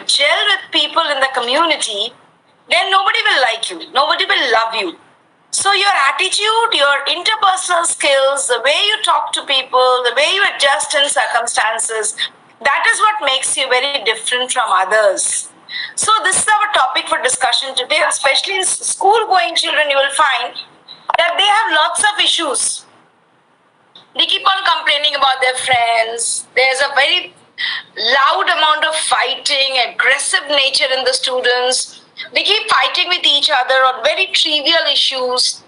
gel with people in the community, then nobody will like you, nobody will love you. So your attitude, your interpersonal skills, the way you talk to people, the way you adjust in circumstances, that is what makes you very different from others. So this is our topic for discussion today, especially in school-going children. You will find that they have lots of issues. They keep on complaining about their friends. There's a very loud amount of fighting, aggressive nature in the students. They keep fighting with each other on very trivial issues.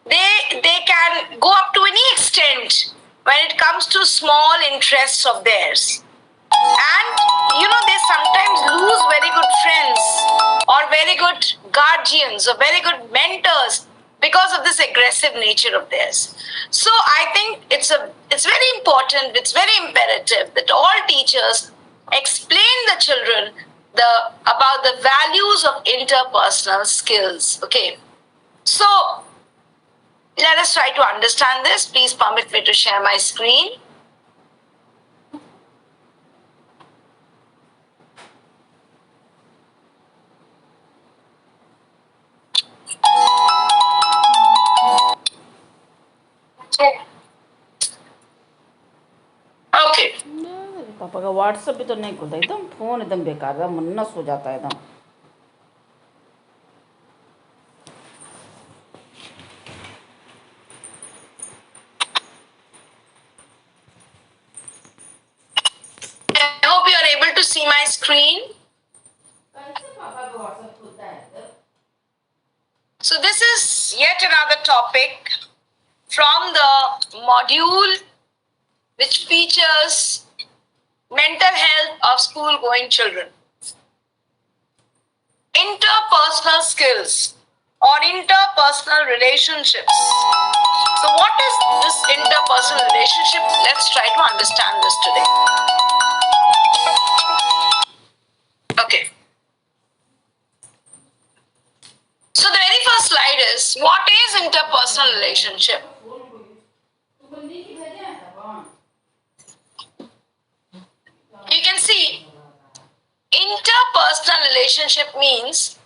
They can go up to any extent when it comes to small interests of theirs. And they sometimes lose very good friends or very good guardians or very good mentors because of this aggressive nature of theirs. So I think it's very important, it's very imperative that all teachers explain the children about the values of interpersonal skills. Okay. So let us try to understand this. Please permit me to share my screen. Okay. पापा का WhatsApp भी तो नहीं खुलता, एकदम phone एकदम बेकार है, मुन्नस हो जाता है एकदम. I hope you are able to see my screen. So this is yet another topic from the module which features mental health of school-going children. Interpersonal skills or interpersonal relationships. So what is this interpersonal relationship? Let's try to understand this today. Okay. So the very first slide is, what is interpersonal relationship? You can see, interpersonal relationship means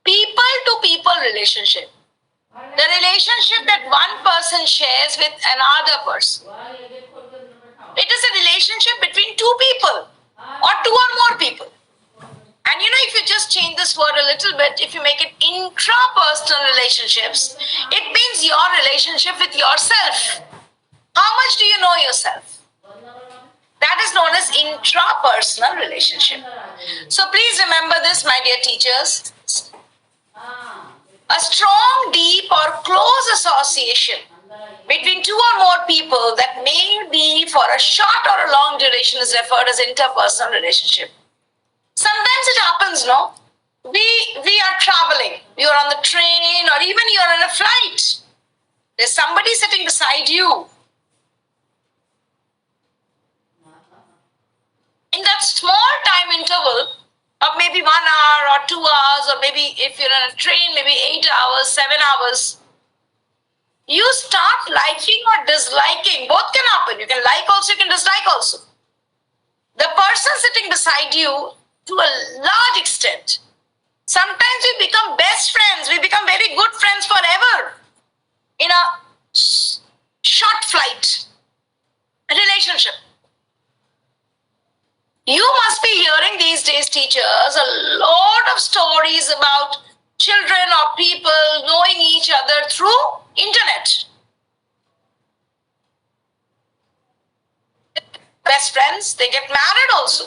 people-to-people relationship. The relationship that one person shares with another person. It is a relationship between two people or two or more people. And if you just change this word a little bit, if you make it intrapersonal relationships, it means your relationship with yourself. How much do you know yourself? That is known as intrapersonal relationship. So please remember this, my dear teachers. A strong, deep or close association between two or more people that may be for a short or a long duration is referred as interpersonal relationship. Sometimes it happens, no? We are traveling. You are on the train or even you are on a flight. There's somebody sitting beside you. In that small time interval of maybe 1 hour or 2 hours, or maybe if you're on a train, maybe 8 hours, 7 hours, you start liking or disliking. Both can happen. You can like also, you can dislike also. The person sitting beside you to a large extent. Sometimes we become best friends. We become very good friends forever in a short flight relationship. You must be hearing these days, teachers, a lot of stories about children or people knowing each other through internet. Best friends, they get married also.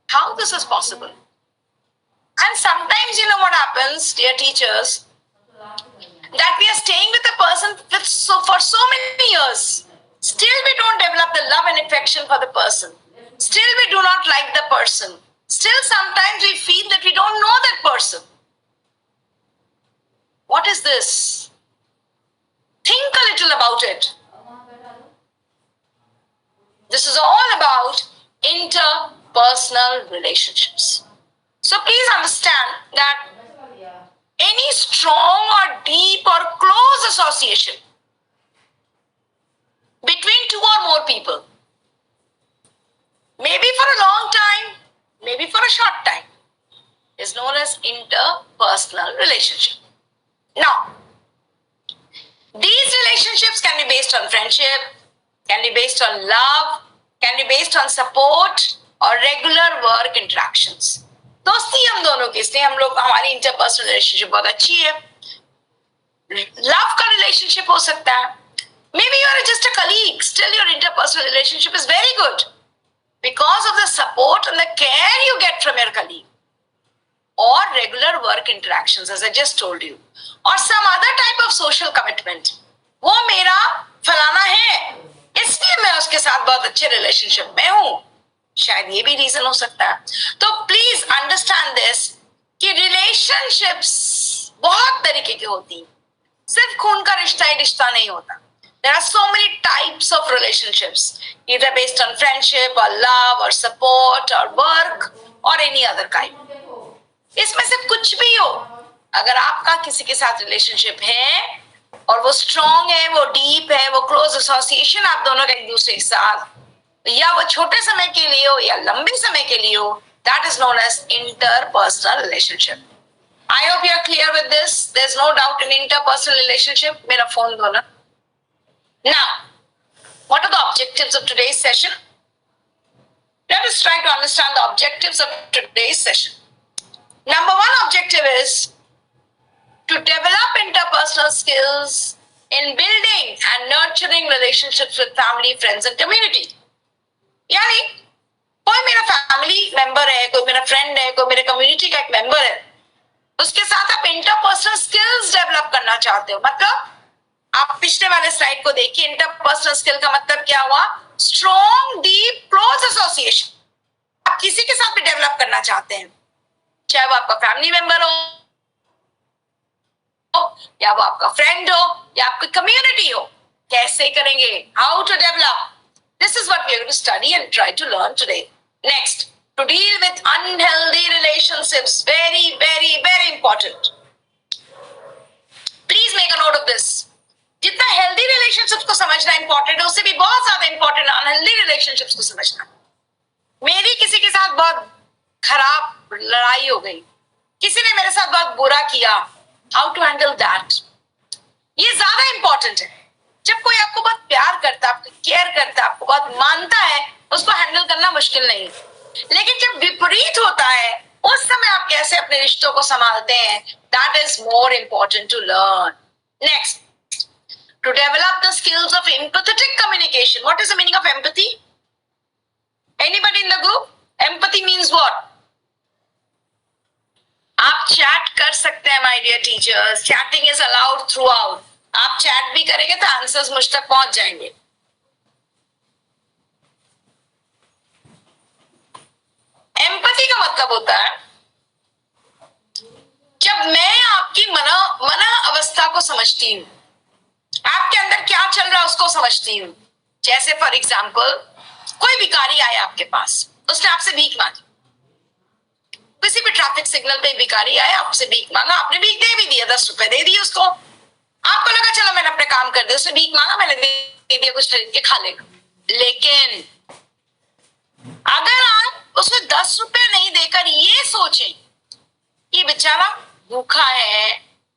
How this is possible? And sometimes, what happens, dear teachers, that we are staying with a person for so many years. Still we don't develop the love and affection for the person. Still we do not like the person. Still sometimes we feel that we don't know that person. What is this? Think a little about it. This is all about interpersonal relationships. So please understand that any strong or deep or close association between two or more people, maybe for a long time, relationship. Now, these relationships can be based on friendship, can be based on love, can be based on support और regular work interactions. दोस्ती हम दोनों की, इसलिए हम लोग, हमारी interpersonal relationship बहुत अच्छी है. लव का रिलेशनशिप हो सकता है. Maybe you are just a colleague, still your interpersonal relationship is very good because of the support and the care you get from your colleague. Or regular work interactions, as I just told you. Or some other type of social commitment. वो मेरा फलाना है, इसलिए मैं उसके साथ बहुत अच्छे रिलेशनशिप में हूं. शायद ये भी रीजन हो सकता है. तो प्लीज अंडरस्टैंड दिस कि रिलेशनशिप्स बहुत तरीके की होती हैं. सिर्फ खून का रिश्ता ही रिश्ता नहीं होता. There are so many types of relationships, either based on friendship or love or support or work or any other kind. इसमें से कुछ भी हो, अगर आपका किसी के साथ रिलेशनशिप है और वो स्ट्रॉन्ग है, वो डीप है, वो क्लोज एसोसिएशन आप दोनों का एक दूसरे के साथ, या वो छोटे समय के लिए हो या लंबे समय के लिए हो, that is known as interpersonal relationship. I hope you are clear with this. There's no doubt in interpersonal relationship. मेरा फोन दो ना. Now, what are the objectives of today's session? Let us try to understand the objectives of today's session. Number one objective is to develop interpersonal skills in building and nurturing relationships with family, friends and community. यानी कोई मेरा family member है, कोई मेरा friend है, कोई मेरे community का एक मेंबर है, उसके साथ आप इंटरपर्सनल स्किल्स डेवलप करना चाहते हो. मतलब आप पिछले वाले स्लाइड को देखिए. इंटरपर्सनल स्किल का मतलब क्या हुआ? Strong deep close association. आप किसी के साथ भी डेवलप करना चाहते हैं, चाहे वो आपका फैमिली मेंबर हो या वो आपका फ्रेंड हो या आपकी कम्युनिटी हो. कैसे करेंगे? How to develop? This is what we are going to study and try to learn today. Next, to deal with unhealthy relationships. Very very very important. Please make a note of this. जितना healthy relationships को समझना important है, उससे भी बहुत ज्यादा important unhealthy relationships को समझना. मेरी किसी के साथ बहुत खराब लड़ाई हो गई, किसी ने मेरे साथ बहुत बुरा किया, हाउ टू हैंडल दैट, ये ज्यादा इंपॉर्टेंट है. जब कोई आपको बहुत प्यार करता है, आपको केयर करता है, आपको बहुत मानता है, उसको हैंडल करना मुश्किल नहीं. लेकिन जब विपरीत होता है, उस समय आप कैसे अपने रिश्तों को संभालते हैं, that is more important to learn. Next, to develop the skills of empathetic communication. What is the meaning of empathy? Anybody in the group? Empathy means what? आप चैट कर सकते हैं my dear teachers. Chatting is allowed throughout. आप chat भी करेंगे तो answers मुझ तक पहुंच जाएंगे. एम्पैथी का मतलब होता है जब मैं आपकी मना अवस्था को समझती हूं, आपके अंदर क्या चल रहा है उसको समझती हूँ. जैसे फॉर एग्जाम्पल, कोई भिखारी आया आपके पास, उसने आपसे भीख मांगी. किसी भी ट्रैफिक सिग्नल पे भिखारी आया, आपसे भीख मांगा, आपने भीख दे भी दिया, 10 रुपए दे दिए उसको. आपको लगा चलो मैंने अपने काम कर दिया, उसने भीख मांगा, मैंने दे दिया, कुछ खरीद के खा लेगा. लेकिन अगर आप उसको 10 रुपए नहीं देकर ये सोचें, ये बेचारा भूखा है,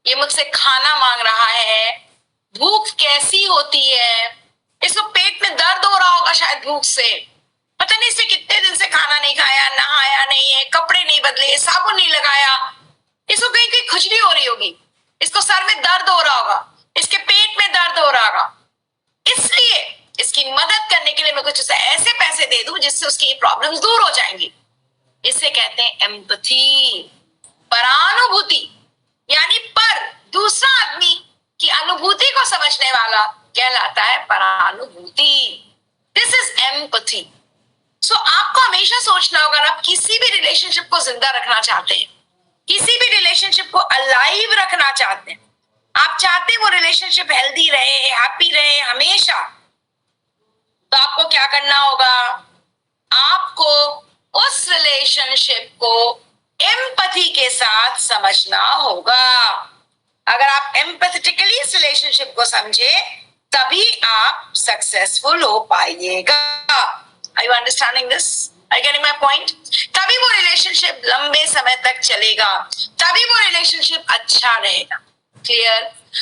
ये मुझसे खाना मांग रहा है, भूख कैसी होती है, इसको पेट में दर्द हो रहा होगा शायद भूख से, पता नहीं इसने कितने दिन से खाना नहीं खाया, नहाया नहीं है, कपड़े नहीं बदले, साबुन नहीं लगाया, इसको कहीं कहीं खुजली हो रही होगी, इसको सर में दर्द हो रहा होगा, इसके पेट में दर्द हो रहा होगा. इसलिए इसकी मदद करने के लिए मैं कुछ ऐसे पैसे दे दूं जिससे उसकी प्रॉब्लम्स दूर हो जाएंगी. इसे कहते हैं एम्पैथी, परानुभूति. यानी पर दूसरा आदमी की अनुभूति को समझने वाला कहलाता है परानुभूति. This is empathy. सो आपको हमेशा सोचना होगा, आप किसी भी रिलेशनशिप को जिंदा रखना चाहते हैं, किसी भी रिलेशनशिप को अलाइव रखना चाहते हैं, आप चाहते हैं वो रिलेशनशिप हेल्दी रहे, हैप्पी रहे हमेशा, तो आपको क्या करना होगा? आपको उस रिलेशनशिप को एम्पैथी के साथ समझना होगा. अगर आप एम्पैथेटिकली इस रिलेशनशिप को समझे, तभी आप सक्सेसफुल हो पाइएगा. Are you understanding this? Are you getting my point? तभी वो रिलेशनशिप लंबे समय तक चलेगा, तभी वो रिलेशनशिप अच्छा रहेगा. Clear?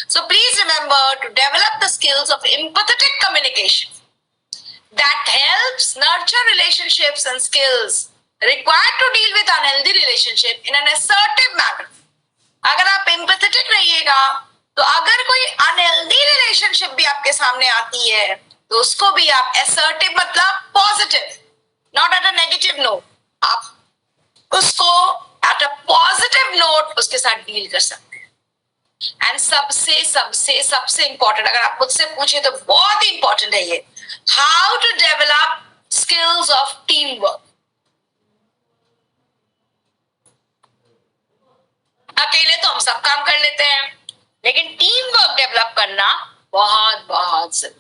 So please remember to develop the skills of empathetic communication that helps nurture relationships and skills required to deal with unhealthy relationship in an assertive manner. अगर आप empathetic रहिएगा तो अगर कोई unhealthy relationship भी आपके सामने आती है तो उसको भी आप assertive मतलब positive, not at a negative note, आप उसको at a positive note उसके साथ डील कर सकते हैं. एंड सबसे सबसे सबसे इंपॉर्टेंट अगर आप मुझसे पूछे तो बहुत ही इंपॉर्टेंट है ये, how to develop skills of team work. अकेले तो हम सब काम कर लेते हैं, लेकिन टीम वर्क डेवलप करना बहुत बहुत जरूरी.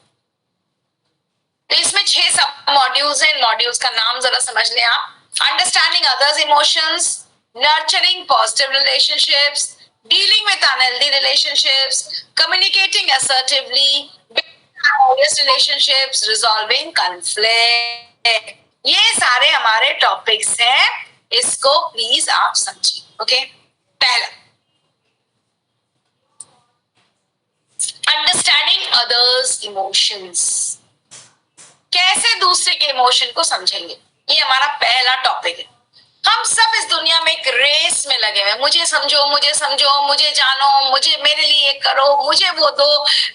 तो इसमें 6 सब मॉड्यूल्स हैं. मॉड्यूल्स का नाम जरा समझ लें आप. Understanding others emotions, nurturing positive relationships, dealing with unhealthy relationships, communicating assertively, harmonious relationships, resolving conflict. ये सारे हमारे टॉपिक्स हैं, इसको प्लीज आप समझिए. ओके, पहला अंडरस्टैंडिंग अदर्स इमोशंस. कैसे दूसरे के इमोशन को समझेंगे, ये हमारा पहला टॉपिक है. हम सब इस दुनिया में एक रेस में लगे हुए, मुझे समझो, मुझे समझो, मुझे जानो, मुझे मेरे लिए करो, मुझे वो दो,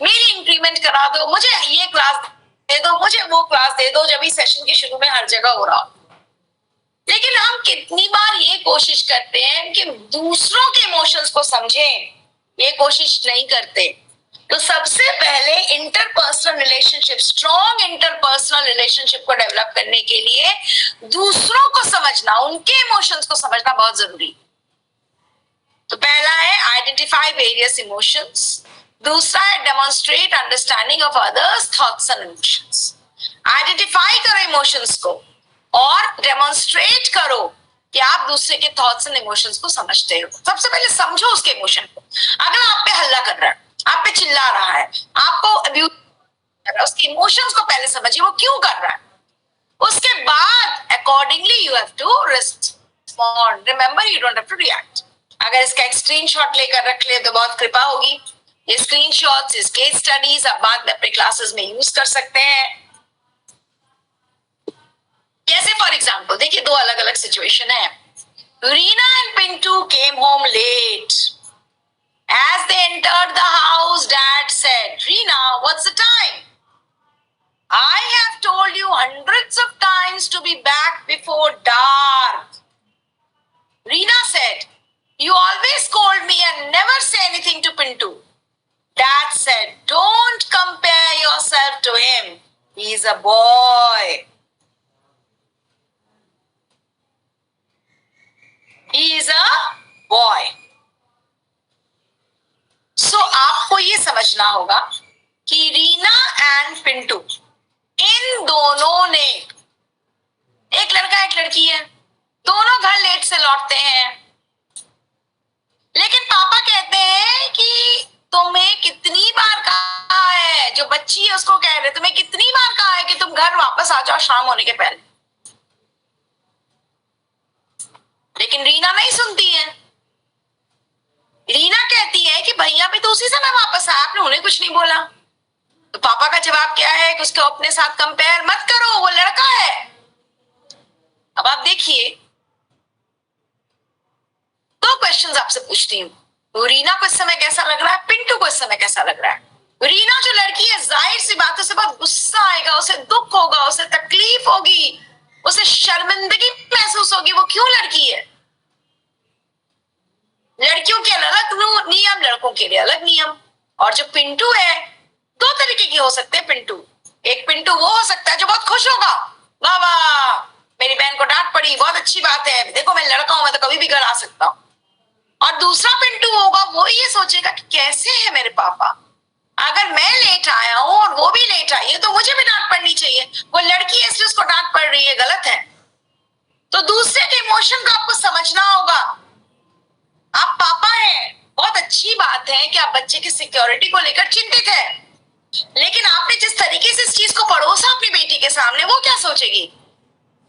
मेरी इंक्रीमेंट करा दो, मुझे ये क्लास दे दो, मुझे वो क्लास दे दो, जब भी सेशन के शुरू में हर जगह हो रहा. लेकिन हम कितनी बार ये कोशिश करते हैं कि दूसरों के इमोशंस को समझें, ये कोशिश नहीं करते. तो सबसे पहले interpersonal relationship, strong interpersonal relationship को डेवलप करने के लिए दूसरों को समझना, उनके इमोशंस को समझना बहुत जरूरी. तो पहला है आइडेंटिफाई वेरियस इमोशंस, दूसरा है demonstrate understanding of others thoughts and emotions. Identify करो इमोशंस को और डेमोन्स्ट्रेट करो कि आप दूसरे के थॉट्स एंड इमोशंस को समझते हो. सबसे पहले समझो उसके इमोशन को. अगर आप पे हल्ला कर रहा है, आप पे चिल्ला रहा है, आपको अब्यूज कर रहा है, उसके इमोशंस को पहले समझिए वो क्यों कर रहा है. उसके बाद accordingly you have to respond. Remember, you don't have to react. अगर इसका एक स्क्रीनशॉट लेकर रख ले तो बहुत कृपा होगी. ये स्क्रीनशॉट्स, इस केस स्टडीज आप बाद में अपने क्लासेस में यूज कर सकते हैं. जैसे फॉर एग्जाम्पल देखिए, 2 अलग अलग सिचुएशन है. Reena and Pintu came home late. As they entered the house, Dad said, "Reena, what's the time? I have told you hundreds of times to be back before dark." Reena said, "You always scold me and never say anything to Pintu." Dad said, "Don't compare yourself to him. He's a boy." He is a boy. So आपको ये समझना होगा कि Reena and Pintu, इन दोनों ने, एक लड़का एक लड़की है, दोनों घर लेट से लौटते हैं. लेकिन पापा कहते हैं कि तुम्हें कितनी बार कहा है, जो बच्ची है उसको कह रहे, तुम्हें कितनी बार कहा है कि तुम घर वापस आ जाओ शाम होने के पहले. लेकिन रीना नहीं सुनती है. रीना कहती है कि भैया भी तो उसी समय वापस आया, आपने उन्हें कुछ नहीं बोला. तो पापा का जवाब क्या है कि उसको अपने साथ कंपेयर मत करो, वो लड़का है. अब आप देखिए, 2 क्वेश्चंस आपसे पूछती हूँ. तो रीना को इस समय कैसा लग रहा है, पिंटू को इस समय कैसा लग रहा है. रीना जो लड़की है, जाहिर सी बात, उसे बहुत गुस्सा आएगा, उसे दुख होगा, उसे तकलीफ होगी, उसे शर्मिंदगी महसूस होगी. वो क्यों लड़की है. लड़कियों के अलग नियम, लड़कों के लिए अलग नियम. और जो पिंटू है, 2 तरीके की हो सकते हैं पिंटू. एक पिंटू वो हो सकता है जो बहुत खुश होगा, वाह वाह मेरी बहन को डांट पड़ी, बहुत अच्छी बात है, देखो मैं लड़का हूं, मैं तो कभी भी घर आ सकता हूं. और दूसरा पिंटू होगा, वो ये सोचेगा कि कैसे है मेरे पापा, अगर मैं लेट आया हूं और वो भी लेट आई है तो मुझे भी डांट पड़नी चाहिए. वो लड़की है इसलिए उसको डांट पड़ रही है, गलत है. तो दूसरे के इमोशन को आपको समझना होगा. आप पापा हैं, बहुत अच्छी बात है कि आप बच्चे की सिक्योरिटी को लेकर चिंतित है, लेकिन आपने जिस तरीके से इस चीज को परोसा अपनी बेटी के सामने, वो क्या सोचेगी.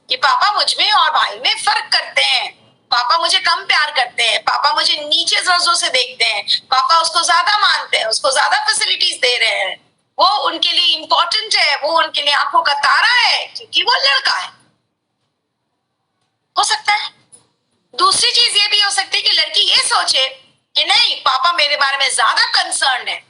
कि पापा मुझ में और भाई में फर्क करते हैं, पापा मुझे कम प्यार करते हैं, पापा मुझे नीचे नजरों से देखते हैं, पापा उसको ज्यादा मानते हैं, उसको ज्यादा फैसिलिटीज दे रहे हैं, वो उनके लिए इंपॉर्टेंट है, वो उनके लिए आंखों का तारा है क्योंकि वो लड़का है। हो सकता है। दूसरी चीज ये भी हो सकती है कि लड़की ये सोचे कि नहीं, पापा मेरे बारे में ज्यादा कंसर्न है,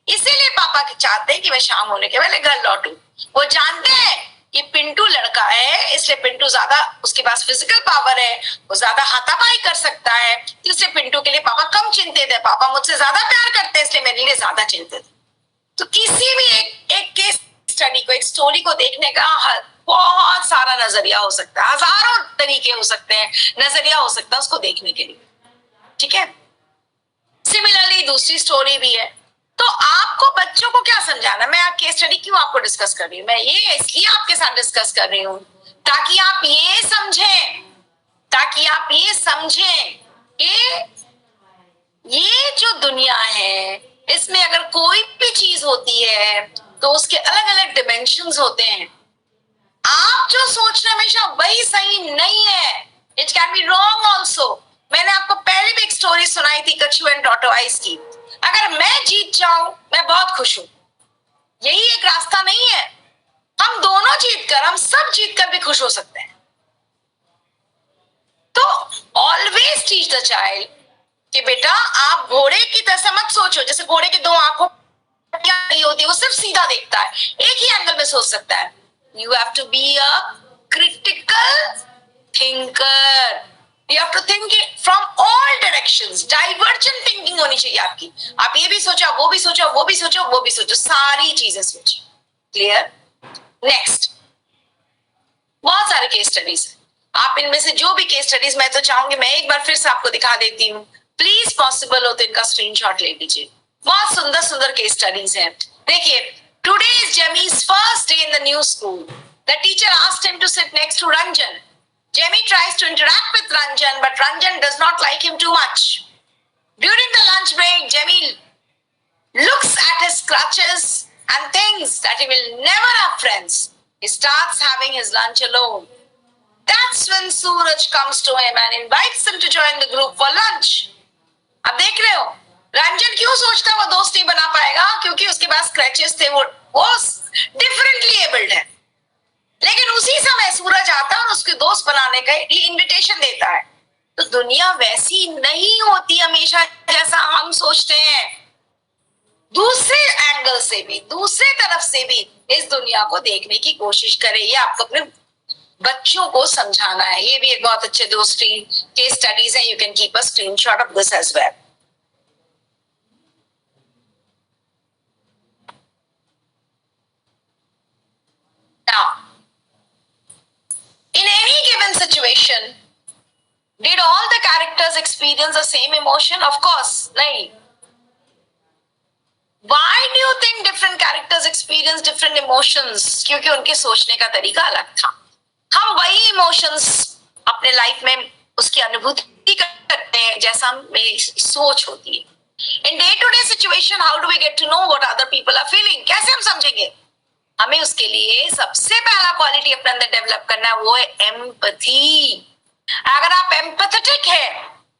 इसीलिए पापा चाहते हैं कि मैं शाम होने के पहले घर लौटूं। वो जानते हैं कि पिंटू लड़का है, इसलिए पिंटू ज्यादा, उसके पास फिजिकल पावर है, वो ज्यादा हाथापाई कर सकता है, इसलिए पिंटू के लिए पापा कम चिंतित है, पापा मुझसे ज्यादा प्यार करते हैं, इसलिए मेरे लिए ज्यादा चिंतित है। तो किसी भी एक केस स्टडी को, एक स्टोरी को देखने का बहुत सारा नजरिया हो सकता है, हजारों तरीके हो सकते हैं, नजरिया हो सकता है उसको देखने के लिए। ठीक है। सिमिलरली दूसरी स्टोरी भी है। तो आपको बच्चों को क्या समझाना, मैं केस स्टडी क्यों आपको डिस्कस कर रही हूँ, मैं ये इसलिए आपके साथ डिस्कस कर रही हूँ ताकि आप ये समझें, कि ये जो दुनिया है इसमें अगर कोई भी चीज होती है तो उसके अलग अलग डिमेंशंस होते हैं। आप जो सोच रहे हैं हमेशा वही सही नहीं है, it can be wrong also. मैंने आपको पहले भी एक स्टोरी सुनाई थी कछुआ एंड टॉर्टोइस की। अगर मैं जीत जाऊं मैं बहुत खुश हूं, यही एक रास्ता नहीं है। हम दोनों जीतकर, हम सब जीतकर भी खुश हो सकते हैं। तो ऑलवेज टीच द चाइल्ड कि बेटा आप घोड़े की तरह मत सोचो, जैसे घोड़े की दो आंखों नहीं होती, वो सिर्फ सीधा देखता है, एक ही एंगल में सोच सकता है। You have to be a critical thinker, you have to think from all directions, divergent thinking होनी चाहिए आपकी। आप ये भी सोचो, वो भी सोचो, वो भी सोचो, वो भी सोचो, सारी चीजें सोचो। क्लियर? नेक्स्ट, बहुत सारे केस स्टडीज, आप इनमें से जो भी केस स्टडीज, मैं तो चाहूंगी मैं एक बार फिर से आपको दिखा देती हूँ, प्लीज पॉसिबल हो तो इनका स्क्रीनशॉट ले लीजिए। बहुत सुंदर सुंदर केस स्टडीज हैं। देखिए, today is Jemmy's first day in the new school. The teacher asked him to sit next to Ranjan. Jemmy tries to interact with Ranjan, but Ranjan does not like him too much. During the lunch break, Jemmy looks at his crutches and thinks that he will never have friends. He starts having his lunch alone. That's when Suraj comes to him and invites him to join the group for lunch. अब देख रहे हो, रंजन क्यों सोचता वो दोस्त नहीं बना पाएगा, क्योंकि उसके पास क्रचेस थे, वो डिफरेंटली एबल्ड है। लेकिन उसी समय सूरज आता है और उसके दोस्त बनाने का इनविटेशन देता है। तो दुनिया वैसी नहीं होती हमेशा जैसा हम सोचते हैं। दूसरे एंगल से भी, दूसरे तरफ से भी इस दुनिया को देखने की कोशिश करें। ये आपको अपने बच्चों को समझाना है। ये भी एक बहुत अच्छे दोस्ती केस स्टडीज है। You can keep a screenshot of this as well. Now, in any given situation, did all the characters experience the same emotion? Of course, nahi. Why do you think different characters experience different emotions? क्योंकि उनके सोचने का तरीका अलग था। हम वही emotions अपने लाइफ में उसकी अनुभूति करते हैं जैसा मेरी सोच होती है। In day-to-day situation, how do we get to know what other people are feeling? कैसे हम समझेंगे? हमें उसके लिए सबसे पहला क्वालिटी अपने अंदर डेवलप करना है, वो है एम्पैथी। अगर आप एम्पैथेटिक है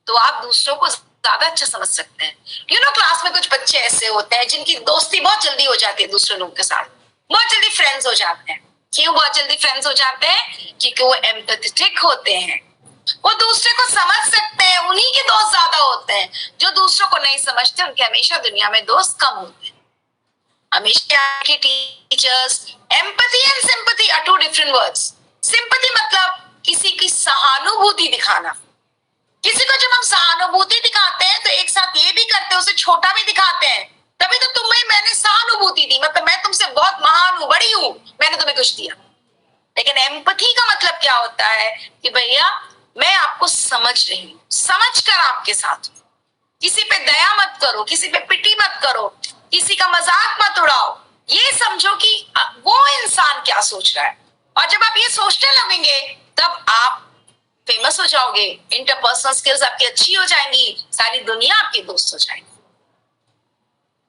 तो आप दूसरों को ज्यादा अच्छा समझ सकते हैं। क्लास में कुछ बच्चे ऐसे होते हैं जिनकी दोस्ती बहुत जल्दी हो जाती है दूसरे लोगों के साथ, बहुत जल्दी फ्रेंड्स हो जाते हैं। क्यों बहुत जल्दी फ्रेंड्स हो जाते हैं? क्योंकि वो एम्पैथेटिक होते हैं, वो दूसरे को समझ सकते हैं। उन्हीं के दोस्त ज्यादा होते हैं। जो दूसरों को नहीं समझते उनके हमेशा दुनिया में दोस्त कम होते हैं। हमेशा के teachers, empathy and sympathy are two different words. Sympathy मतलब किसी की सहानुभूति दिखाना। किसी को जब हम सहानुभूति दिखाते हैं तो एक साथ ये भी करते हैं, उसे छोटा भी दिखाते हैं। तभी तो तुम्हें मैंने सहानुभूति दी, मतलब मैं तुमसे बहुत महान हूं, बड़ी हूं, मैंने तुम्हें कुछ दिया। लेकिन एम्पैथी का मतलब क्या होता है कि भैया मैं आपको समझ रही हूं, समझ कर आपके साथ हूं। किसी पे दया मत करो, किसी पे पिटी मत करो, किसी का मजाक मत उड़ाओ। ये समझो कि वो इंसान क्या सोच रहा है, और जब आप ये सोचने लगेंगे तब आप फेमस हो जाओगे। इंटरपर्सनल स्किल्स आपकी अच्छी हो जाएंगी, सारी दुनिया आपके दोस्त हो जाएगी।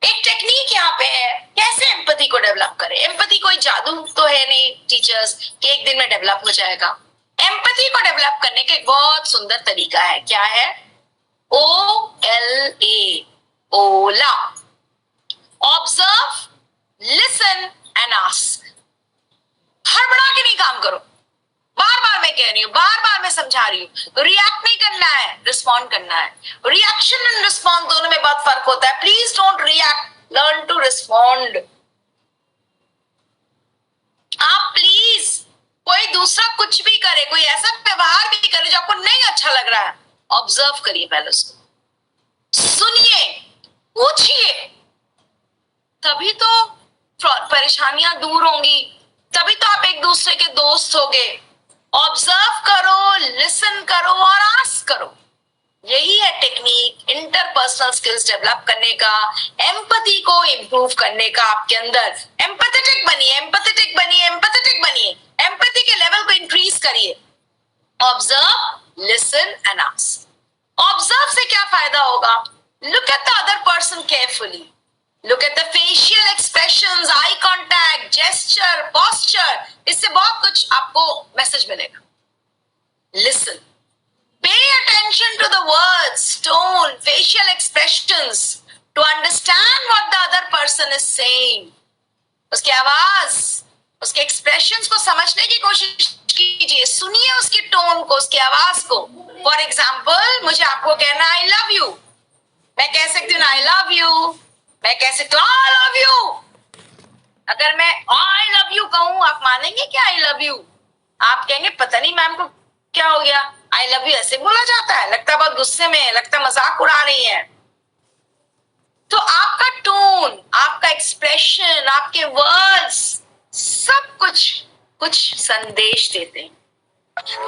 एक टेक्निक यहाँ पे है कैसे एम्पैथी को डेवलप करें। एम्पैथी कोई जादू तो है नहीं टीचर्स कि एक दिन में डेवलप हो जाएगा। एम्पैथी को डेवलप करने का एक बहुत सुंदर तरीका है, क्या है? OLA, Ola. Observe, listen and ask. हड़बड़ा के नहीं काम करो। बार बार मैं कह रही हूँ, बार बार मैं समझा रही हूँ, रिएक्ट नहीं करना है, रिस्पॉन्ड करना है। रिएक्शन एंड रिस्पॉन्स दोनों में बहुत फर्क होता है। Please don't react, learn to respond. आप प्लीज, कोई दूसरा कुछ भी करे, कोई ऐसा व्यवहार भी करे जो आपको नहीं अच्छा लग रहा है, ऑब्जर्व करिए, पहले उसको सुनिए, पूछिए, तभी तो परेशानियां दूर होंगी, तभी तो आप एक दूसरे के दोस्त होगे। ऑब्जर्व करो, लिसन करो और आस्क करो। यही है टेक्निक इंटरपर्सनल स्किल्स डेवलप करने का, एम्पैथी को इंप्रूव करने का आपके अंदर। एम्पैथेटिक बनिए, एम्पैथेटिक बनिए, एम्पैथेटिक बनिए, एम्पैथी के लेवल को इंक्रीज करिए। Observe, listen and ask. Observe से क्या फायदा होगा? Look at the other person carefully, look at the facial expressions, eye contact, gesture, posture, इससे बहुत कुछ आपको मैसेज मिलेगा। Listen, pay attention to the words, tone, facial expressions to understand what the other person is saying. उसकी आवाज, उसके expressions को समझने की कोशिश कीजिए, सुनिए उसकी टोन को, उसकी आवाज को। फॉर एग्जाम्पल, मुझे आपको कहना आई लव यू, मैं कह सकती हूँ आई लव यू, मैं कह सकती हूँ आई लव यू। अगर मैं आई लव यू कहूँ, आप मानेंगे क्या आई लव यू? आप कहेंगे पता नहीं मैम को क्या हो गया, आई लव यू ऐसे बोला जाता है, लगता है बहुत गुस्से में है, लगता है मजाक उड़ा रही है। तो आपका टोन, आपका एक्सप्रेशन, आपके वर्ड्स, सब कुछ संदेश देते हैं।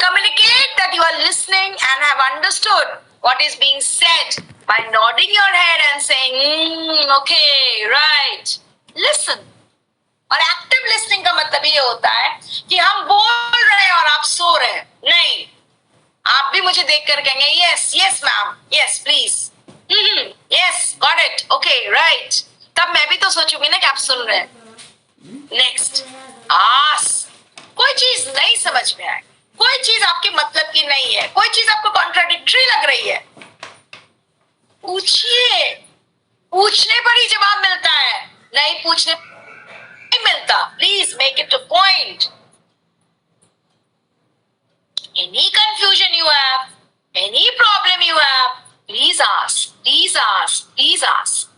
Communicate that you are listening and have understood what is being said by nodding your head and saying, okay, right. Listen. और एक्टिव लिसनिंग का मतलब ये होता है कि हम बोल रहे हैं और आप सो रहे हैं, नहीं, आप भी मुझे देखकर कहेंगे yes yes ma'am, yes please, yes got it, okay right. तब मैं भी तो सोचूंगी ना कि आप सुन रहे हैं। नेक्स्ट, कोई चीज नहीं समझ में आए, कोई चीज आपके मतलब की नहीं है, कोई चीज आपको कॉन्ट्राडिक्टरी लग रही है, पूछिए, पूछने पर ही जवाब मिलता है, नहीं पूछने नहीं मिलता। Please make it a point. Any confusion you have, any problem you have, please ask, please ask, please ask.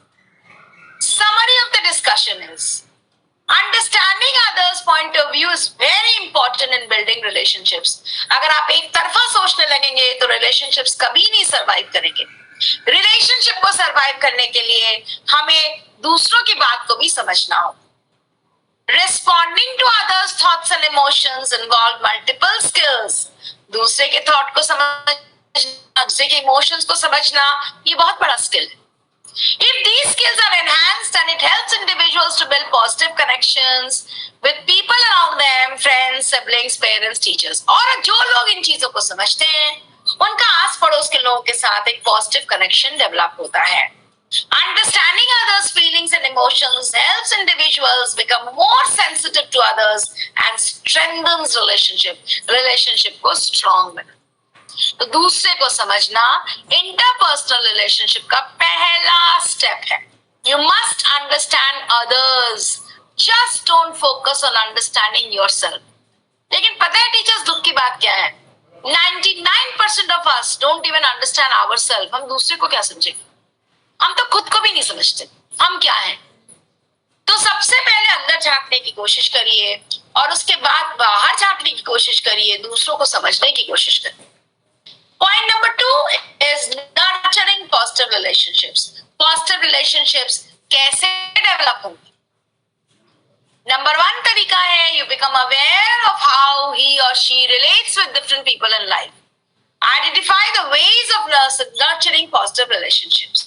Summary of the discussion is, understanding others' point of view is very important in building relationships. अगर आप एक तरफा सोचने लगेंगे तो relationships कभी नहीं survive करेंगे। Relationship को survive करने के लिए हमें दूसरों की बात को भी समझना हो। Responding to others' thoughts and emotions involve multiple skills. दूसरे के थॉट को समझना, दूसरे के इमोशंस को समझना, ये बहुत बड़ा स्किल है। If these skills are enhanced and it helps individuals to build positive connections with people around them, friends, siblings, parents, teachers. और जो लोग इन चीजों को समझते हैं, उनका आस पड़ोस के लोगों के साथ एक पॉजिटिव कनेक्शन डेवलप होता है। Understanding others' feelings and emotions helps individuals become more sensitive to others and strengthens relationship को strong बना। तो दूसरे को समझना इंटरपर्सनल रिलेशनशिप का पहला स्टेप है। You must understand others. Just don't focus on understanding yourself. लेकिन पता है टीचर्स, दुख की बात क्या है? 99% of us don't even understand ourselves. हम दूसरे को क्या समझेंगे? हम तो खुद को भी नहीं समझते हम क्या हैं। तो सबसे पहले अंदर झांकने की कोशिश करिए और उसके बाद बाहर झांकने की कोशिश करिए, दूसरों को समझने की कोशिश करिए। Point number 2 is nurturing positive relationships. Positive relationships कैसे डेवलप होंगे? Number 1 तरीका है, you become aware of how he or she relates with different people in life. Identify the ways of nurturing positive relationships.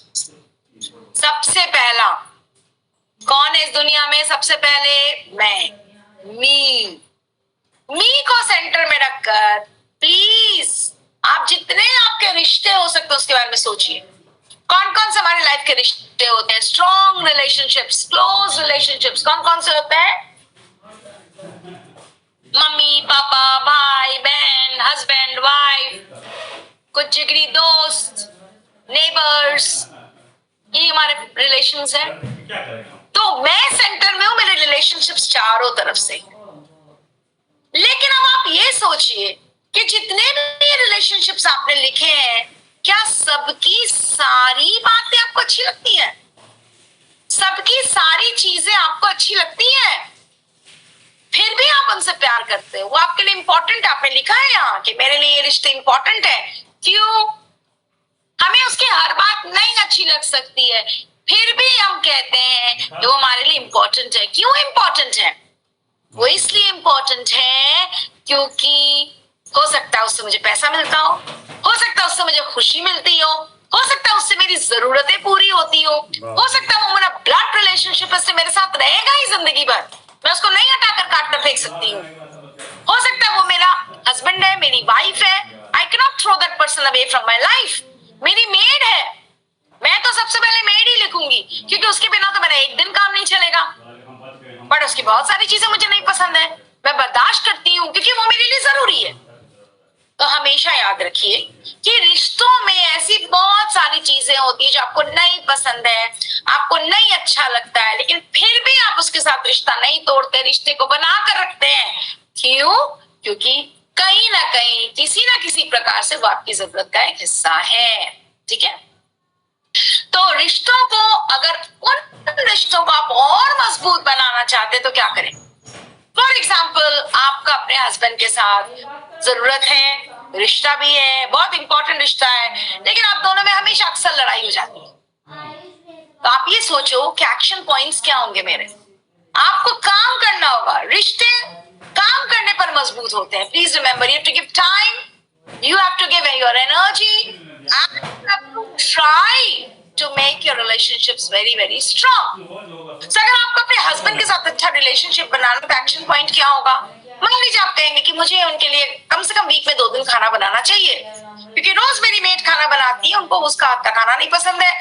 सबसे पहला कौन है इस दुनिया में? सबसे पहले मैं, मी को सेंटर में रखकर प्लीज आप जितने आपके रिश्ते हो सकते हैं उसके बारे में सोचिए। कौन कौन से हमारे लाइफ के रिश्ते होते हैं? स्ट्रॉन्ग रिलेशनशिप्स, क्लोज रिलेशनशिप्स कौन कौन से होते हैं? मम्मी पापा, भाई बहन, कुछ जिगरी दोस्त, नेबर्स, ये हमारे रिलेशंस हैं। तो मैं सेंटर में हूं, मेरे रिलेशनशिप्स चारों तरफ से। लेकिन अब आप ये सोचिए कि जितने भी रिलेशनशिप्स आपने लिखे हैं, क्या सबकी सारी बातें आपको अच्छी लगती हैं? सबकी सारी चीजें आपको अच्छी लगती हैं? फिर भी आप उनसे प्यार करते हो, वो आपके लिए इंपॉर्टेंट, आपने लिखा है यहाँ कि मेरे लिए ये रिश्ते इंपॉर्टेंट है। क्यों? हमें उसकी हर बात नहीं अच्छी लग सकती है, फिर भी हम कहते हैं कि वो हमारे लिए इंपॉर्टेंट है। क्यों इंपॉर्टेंट है? वो इसलिए इंपॉर्टेंट है क्योंकि हो सकता है उससे मुझे पैसा मिलता हो सकता है उससे मुझे खुशी मिलती हो सकता है उससे मेरी जरूरतें पूरी होती हो सकता है वो मेरा ब्लड रिलेशनशिप उससे मेरे साथ रहेगा ही जिंदगी भर, मैं उसको नहीं हटाकर काट कर फेंक सकती हूँ। हो सकता है वो मेरा हस्बैंड है, मेरी वाइफ है, I can not throw that person away from my life. मेरी मेड है, मैं तो सबसे पहले मेड ही लिखूंगी, क्योंकि उसके बिना तो मेरा एक दिन काम नहीं चलेगा। बट उसकी बहुत सारी चीजें मुझे नहीं पसंद है, मैं बर्दाश्त करती हूँ क्योंकि वो मेरे लिए जरूरी है। तो हमेशा याद रखिए कि रिश्तों में ऐसी बहुत सारी चीजें होती है जो आपको नहीं पसंद है, आपको नहीं अच्छा लगता है, लेकिन फिर भी आप उसके साथ रिश्ता नहीं तोड़ते, रिश्ते को बना कर रखते हैं। क्यों? क्योंकि कहीं ना कहीं किसी ना किसी प्रकार से वो आपकी जरूरत का एक हिस्सा है। ठीक है? तो रिश्तों को, अगर उन रिश्तों को आप और मजबूत बनाना चाहते तो क्या करें? फॉर एग्जाम्पल, आपका अपने हस्बैंड के साथ जरूरत है, रिश्ता भी है, बहुत इंपॉर्टेंट रिश्ता है, लेकिन आप दोनों में हमेशा अक्सर लड़ाई हो जाती है। तो आप ये सोचो कि एक्शन पॉइंट्स क्या होंगे मेरे। आपको काम करना होगा। रिश्ते काम करने पर मजबूत होते हैं। Please remember, you have to give time, you have to give your energy, and you have to try to make your relationships very very strong. So अगर आपको अपने हस्बैंड के साथ अच्छा रिलेशनशिप बनाना तो एक्शन पॉइंट क्या होगा? मान लीजिए आप कहेंगे कि मुझे उनके लिए कम से कम वीक में 2 दिन खाना बनाना चाहिए, क्योंकि रोज मेरी मेड खाना बनाती है, उनको उसका हाथ का खाना नहीं पसंद है,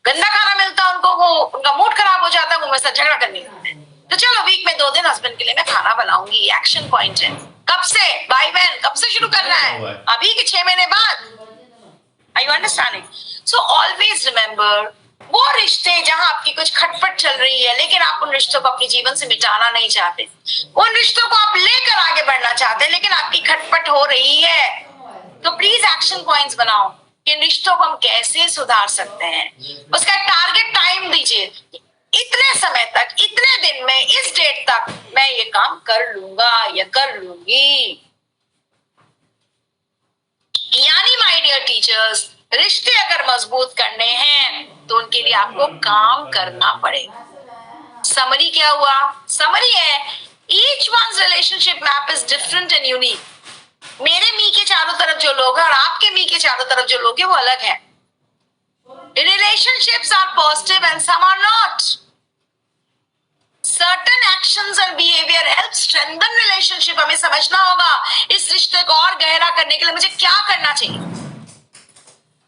गंदा खाना मिलता है उनको, वो उनका मूड खराब हो जाता है, वो मेरे साथ झगड़ा करने लगते हैं। तो चलो वीक में 2 दिन हस्बैंड के लिए मैं खाना बनाऊंगी। एक्शन पॉइंट है। कब से? भाई बहन, कब से शुरू करना है? अभी के 6 महीने बाद। Are you understanding? So always remember, वो रिश्ते जहां आपकी कुछ खटपट चल रही है, लेकिन आप उन रिश्तों को अपने जीवन से मिटाना नहीं चाहते, उन रिश्तों को आप लेकर आगे बढ़ना चाहते हैं, लेकिन आपकी खटपट हो रही है, तो प्लीज एक्शन पॉइंट्स बनाओ कि इन रिश्तों को हम कैसे सुधार सकते हैं। उसका टारगेट टाइम दीजिए, इतने समय तक, इतने दिन में, इस डेट तक मैं ये काम कर लूंगा या कर लूंगी। यानी माय डियर टीचर्स, रिश्ते अगर मजबूत करने हैं तो उनके लिए आपको काम करना पड़ेगा। समरी क्या हुआ? समरी है, each one's relationship map is different and unique. मेरे मी के चारों तरफ जो लोग हैं और आपके मी के चारों तरफ जो लोग हैं वो अलग हैं। Relationships are positive and some are not. Certain actions and behavior help strengthen relationship. हमें समझना होगा इस रिश्ते को और गहरा करने के लिए मुझे क्या करना चाहिए।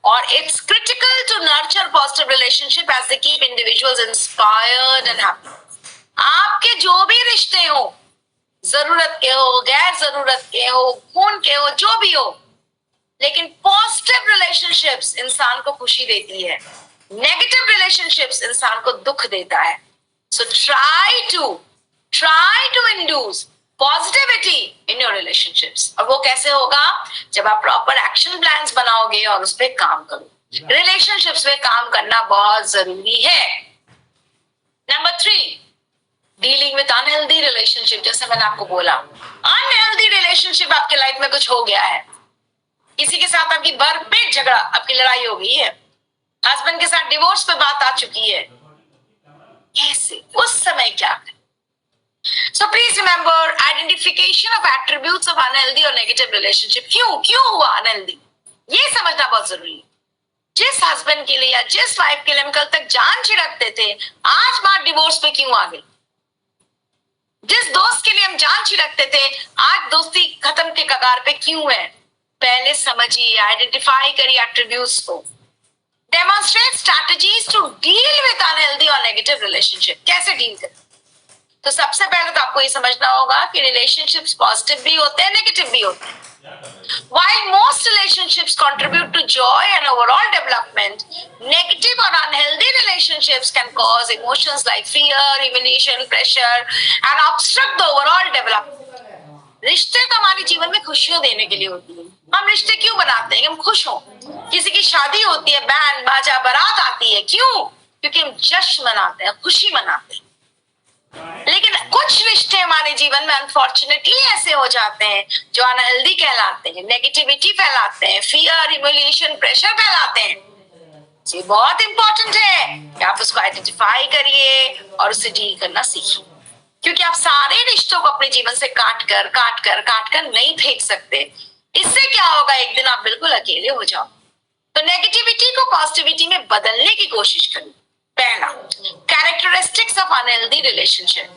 और it's critical to nurture positive relationship as they keep individuals inspired and happy. आपके जो भी रिश्ते हो, जरूरत के हो, गैर जरूरत के हो, खून के हो, जो भी हो, लेकिन पॉजिटिव रिलेशनशिप्स इंसान को खुशी देती है, नेगेटिव रिलेशनशिप्स इंसान को दुख देता है। So try to induce positivity in your relationships. और वो कैसे होगा? जब आप प्रॉपर एक्शन प्लान्स बनाओगे और उस पर काम करो। रिलेशनशिप्स में काम करना बहुत जरूरी है। Number 3, dealing with unhealthy relationship. जैसे मैंने आपको बोला, अनहेल्दी रिलेशनशिप आपके लाइफ में कुछ हो गया है, किसी के साथ आपकी भरपेट झगड़ा, आपकी लड़ाई हो गई है, हस्बैंड के साथ डिवोर्स पे बात आ चुकी है, कैसे? उस समय क्या करें? So please remember, identification of attributes of unhealthy और नेगेटिव रिलेशनशिप। क्यों हुआ अनहेल्दी, ये समझना बहुत जरूरी है। जिस हस्बैंड के लिए या जिस वाइफ के लिए हम कल तक जान छिड़कते थे, आज बात डिवोर्स पे क्यों आ गई? जिस दोस्त के लिए हम जान छिड़कते थे, आज दोस्ती खत्म के कगार पे क्यों है? पहले समझिए, आइडेंटिफाई करिए एट्रीब्यूट्स को। Demonstrate strategies to deal with unhealthy और नेगेटिव रिलेशनशिप। कैसे डील करें? तो सबसे पहले तो आपको ये समझना होगा कि रिलेशनशिप्स पॉजिटिव भी होते हैं, नेगेटिव भी होते हैं। While most balanced relationships contribute to joy and overall development. Negative or unhealthy relationships can cause emotions like fear, humiliation, pressure, and obstruct the overall development. रिश्ते तो हमारे जीवन में खुशियों देने के लिए होती है. हम रिश्ते क्यों बनाते हैं? हम खुश हों. किसी की शादी होती है, बैंड बाजा बारात आती है, क्यों? क्योंकि हम जश्न मनाते हैं, खुशी मनाते हैं. लेकिन कुछ रिश्ते हमारे जीवन में अनफॉर्चुनेटली ऐसे हो जाते हैं जो अनहेल्दी कहलाते हैं, नेगेटिविटी फैलाते हैं, फियर, ह्यूमिलिएशन, प्रेशर फैलाते हैं. ये बहुत इंपॉर्टेंट है कि आप उसको आइडेंटिफाई करिए और उससे डील करना सीखिए, क्योंकि आप सारे रिश्तों को अपने जीवन से काट कर नहीं फेंक सकते. इससे क्या होगा, एक दिन आप बिल्कुल अकेले हो जाओ. तो नेगेटिविटी को पॉजिटिविटी में बदलने की कोशिश करिए. पहला, कैरेक्टरिस्टिक्स ऑफ अनहेल्दी रिलेशनशिप.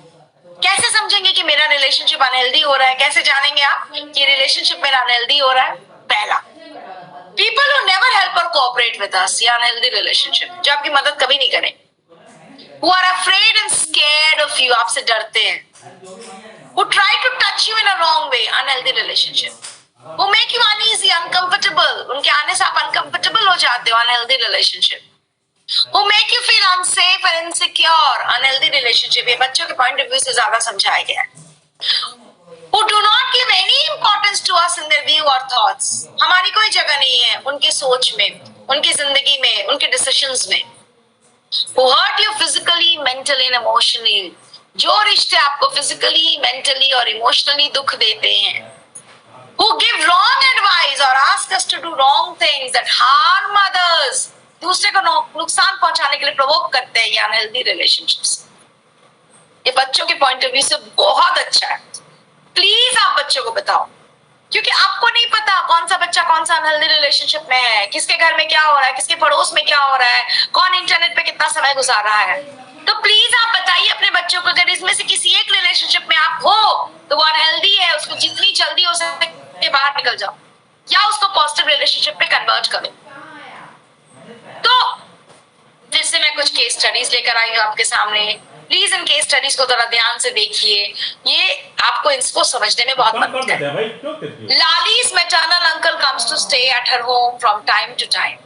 कैसे समझेंगे कि मेरा रिलेशनशिप अनहेल्दी हो रहा है? कैसे जानेंगे आप कि रिलेशनशिप मेरा अनहेल्दी हो रहा है? पहला, पीपल हु नेवर हेल्प और कोऑपरेट विद अस, ये अनहेल्दी रिलेशनशिप, जो आपकी मदद कभी नहीं करें. Who are afraid and scared of you, आपसे डरते हैं. Who try to touch you in a wrong way, unhealthy relationship. Who make you uneasy, uncomfortable, उनके आने से आप uncomfortable हो जाते हो, unhealthy relationship. Who make you feel unsafe and insecure, unhealthy relationship. ये बच्चों के point of view से ज्यादा समझाया गया है. Who do not give any importance to us in their view or thoughts. हमारी कोई जगह नहीं है उनके सोच में, उनकी जिंदगी में, उनके decisions में. Who hurt you physically, mentally and emotionally. जो रिश्ते आपको physically, mentally और emotionally दुख देते हैं. Who give wrong advice or ask us to do wrong things that harm others. दूसरे को नुकसान पहुंचाने के लिए प्रोवोक करते हैं, ये अनहेल्दी रिलेशनशिप्स. ये बच्चों के पॉइंट ऑफ व्यू से बहुत अच्छा है. प्लीज आप बच्चों को बताओ, क्योंकि आपको नहीं पता कौन सा बच्चा कौन सा अनहेल्दी रिलेशनशिप में है, किसके घर में क्या हो रहा है, किसके पड़ोस में क्या हो रहा है, कौन इंटरनेट पे कितना समय गुजार रहा है. तो प्लीज आप बताइए अपने बच्चों को, अगर इसमें से किसी एक रिलेशनशिप में आप हो तो वो अनहेल्दी है, उसको जितनी जल्दी हो सके बाहर निकल जाओ, या उसको पॉजिटिव रिलेशनशिप पे कन्वर्ट करो. तो फिर से मैं कुछ केस स्टडीज लेकर आई हूँ आपके सामने. प्लीज इन केस स्टडीज को थोड़ा ध्यान से देखिए, ये आपको इसको समझने में बहुत मदद करेगा. Lali's maternal uncle comes to stay at her home from time to time.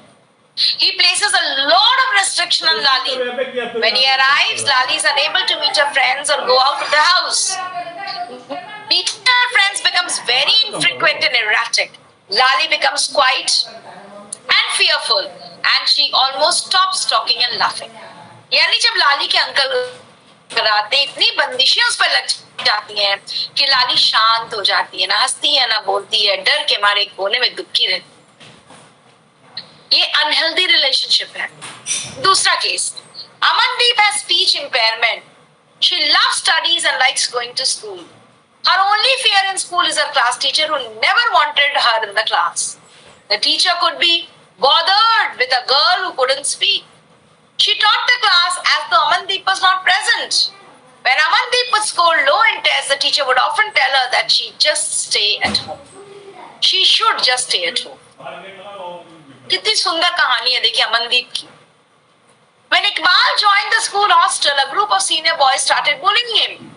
He places a lot of restriction on Lali. When he arrives, Lali is unable to meet her friends or go out of the house. Meeting her friends becomes very infrequent and erratic. Lali becomes quiet and fearful, and she almost stops talking and laughing. यानी जब लाली के uncle कराते इतनी बंदिशें उस पर लग जाती हैं कि लाली शांत हो जाती है, ना हंसती है ना बोलती है, डर के मारे एक कोने में दुबकी रहती. ये अनहेल्दी रिलेशनशिप है. दूसरा case, Amandeep has speech impairment. She loves studies and likes going to school. Her only fear in school is her class teacher who never wanted her in the class. The teacher could be bothered with a girl who couldn't speak. She taught the class as though Amandeep was not present. When Amandeep would score low in tests, the teacher would often tell her that she just stay at home. She should just stay at home. कितनी सुंदर कहानी है देखिए अमनदीप की. When Iqbal joined the school hostel, a group of senior boys started bullying him.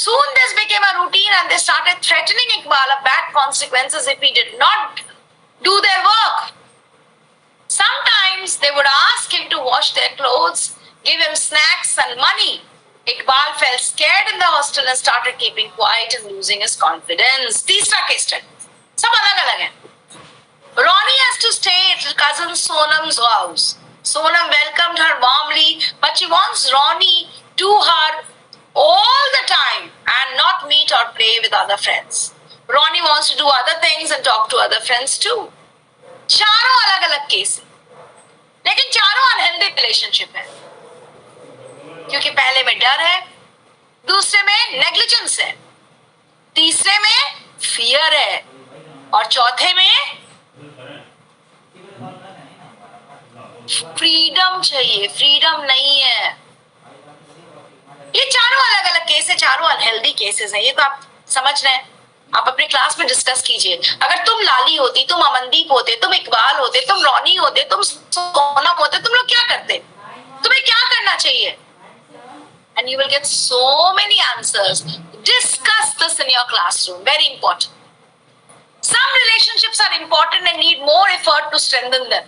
Soon this became a routine and they started threatening Iqbal of bad consequences if he did not do their work. Sometimes they would ask him to wash their clothes, give him snacks and money. Iqbal felt scared in the hostel and started keeping quiet and losing his confidence. तीसरा case study, सब अलग अलग है. Ronnie has to stay at her cousin Sonam's house. Sonam welcomed her warmly, but she wants Ronnie to her all the time and not meet or play with other friends. Ronnie wants to do other things and talk to other friends too. चारों अलग अलग case, लेकिन चारों unhealthy relationship है, क्योंकि पहले में डर है, दूसरे में नेग्लिजेंस है, तीसरे में फियर है और चौथे में फ्रीडम चाहिए. फ्रीडम नहीं है. ये चारों अलग अलग केस है, चारों अनहेल्दी केसेस हैं. ये तो आप समझ रहे हैं. आप अपने क्लास में डिस्कस कीजिए. अगर तुम लाली होती, तुम अमनदीप होते, तुम इकबाल होते, तुम रॉनी होते, तुम सोनम होते, तुम लोग क्या करते? तुम्हें क्या करना चाहिए? And you will get so many answers. Discuss this in your classroom. Very important. Some relationships relationships are important and need more effort to strengthen them.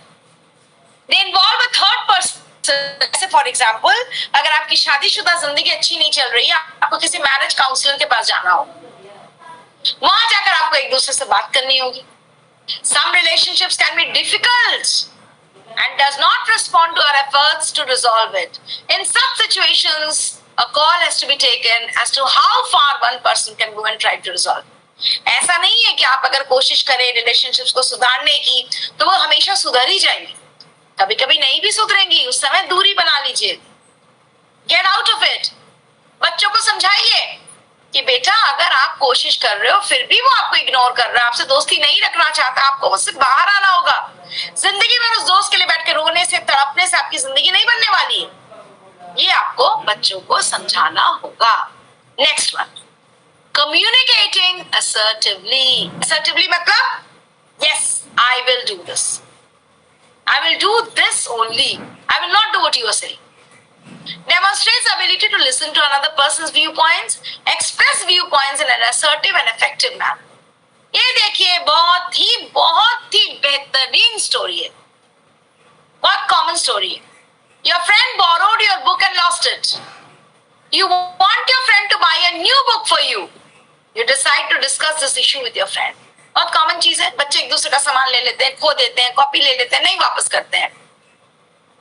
They involve a third person. जैसे for example अगर आपकी शादीशुदा जिंदगी अच्छी नहीं चल रही है, आपको किसी मैरिज काउंसलर के पास जाना हो, वहां जाकर आपको एक दूसरे से बात करनी होगी. Some relationships can be difficult and does not respond to our efforts to resolve it. In such situations, a call has to be taken as to how far one person can go and try to resolve. ऐसा नहीं है कि आप अगर कोशिश करें relationships को सुधारने की तो वो हमेशा सुधर ही जाएंगी. कभी कभी नहीं भी सुधरेंगी, उस समय दूरी बना लीजिए. Get out of it. बच्चों को समझाइए कि बेटा अगर आप कोशिश कर रहे हो फिर भी वो आपको इग्नोर कर रहा है, आपसे दोस्ती नहीं रखना चाहता, आपको उससे बाहर आना होगा. जिंदगी में उस दोस्त के लिए बैठ के रोने से तड़पने से आपकी जिंदगी नहीं बनने वाली है. ये आपको बच्चों को समझाना होगा. Next one, communicating assertively. Assertively मतलब yes I will do this, I will do this only. I will not do what you are saying. Demonstrates ability to listen to another person's viewpoints, express viewpoints in an assertive and effective manner. ये देखिए बहुत ही बेहतरीन story है, बहुत common story है. Your friend borrowed your book and lost it. You want your friend to buy a new book for you. You decide to discuss this issue with your friend. बहुत common चीज है. बच्चे एक दूसरे का सामान ले लेते हैं, खो देते हैं, कॉपी ले लेते हैं, नहीं वापस करते हैं.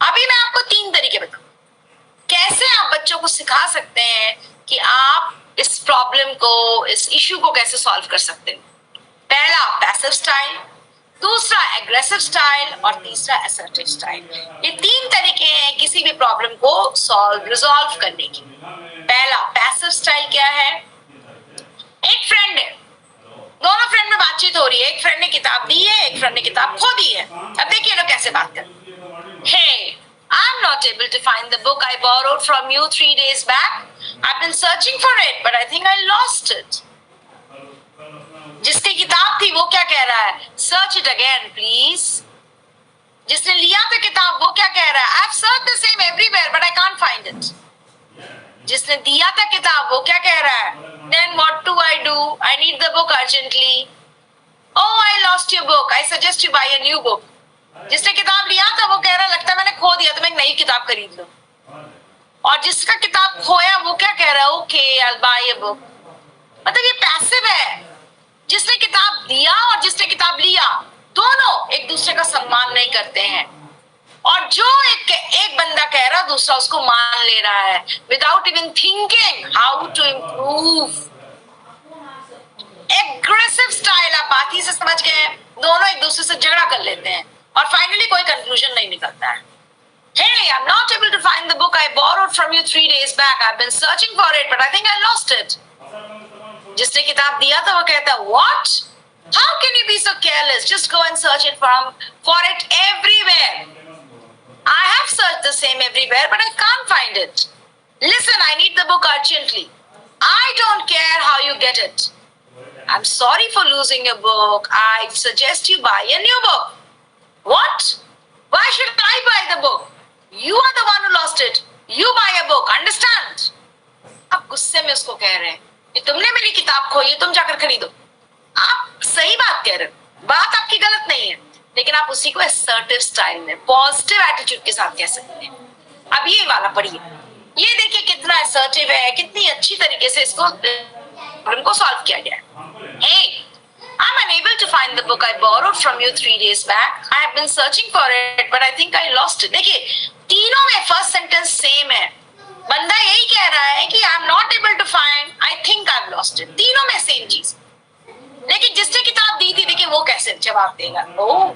अभी मैं आपको 3 तरीके बताऊं कैसे आप बच्चों को सिखा सकते हैं कि आप इस प्रॉब्लम को, इस इश्यू को कैसे सॉल्व कर सकते हैं. पहला पैसिव स्टाइल, दूसरा एग्रेसिव स्टाइल और तीसरा असर्टिव स्टाइल. ये 3 तरीके हैं किसी भी प्रॉब्लम को रिजॉल्व करने की. पहला पैसिव स्टाइल क्या है. एक फ्रेंड है, दोनों फ्रेंड में बातचीत हो रही है. एक फ्रेंड ने किताब दी है, एक फ्रेंड ने किताब खो दी है. अब देखिए लोग कैसे बात कर. Hey, I'm not able to find the book I borrowed from you 3 days back. I've been searching for it, but I think I lost it. जिसकी किताब थी वो क्या कह रहा है. Search it again, please. जिसने लिया था किताब वो क्या कह रहा है. I've searched the same everywhere, but I can't find it. जिसने दिया था किताब वो क्या कह रहा है. Then what do? I need the book urgently. Oh, I lost your book. I suggest you buy a new book. जिसने किताब लिया था वो कह रहा है लगता है मैंने खो दिया तो मैं एक नई किताब खरीद लूं. और जिसका किताब खोया वो क्या कह रहा है. Okay, I'll buy a book. मतलब ये पैसिव है. जिसने किताब दिया और जिसने किताब लिया दोनों एक दूसरे का सम्मान नहीं करते हैं. और जो एक बंदा कह रहा दूसरा उसको मान ले रहा है without even thinking how to improve. Aggressive style आप बात ही से समझ गए. दोनों एक दूसरे से झगड़ा कर लेते हैं और फाइनली कोई कंक्लूजन नहीं निकलता है. Hey, I'm not able to find the book I borrowed from you 3 days back. I've been searching for it, but I think I lost it. जिसने किताब दिया था वो कहता है what? How can you be so careless? Just go and search it for it everywhere. I have searched the same everywhere, but I can't find it. Listen, I need the book urgently. I don't care how you get it. I'm sorry for losing your book. I suggest you buy a new book. What? Why should I buy the book? You are the one who lost it. You buy a book. Understand? आप गुस्से में उसको कह रहे हैं कि तुमने मेरी किताब खोई है, तुम जाकर खरीदो. आप सही बात कह रहे हो, बात आपकी गलत नहीं है, लेकिन आप उसी को असर्टिव स्टाइल में पॉजिटिव एटीट्यूड के साथ कह सकते हैं. अब ये वाला पढ़िए. ये देखिए कितना असर्टिव है, कितनी अच्छी तरीके से इसको प्रॉब्लम को सॉल्व किया गया है. Hey, I'm unable to find the book I borrowed from you 3 days back. I have been searching for it, but I think I lost it. देखिए तीनों में फर्स्ट सेंटेंस सेम है. बंदा यही कह रहा है कि I'm not able to find, I think I've lost it. तीनों में सेम चीज. लेकिन जिसने किताब दी थी देखिए वो कैसे जवाब देगा. Oh,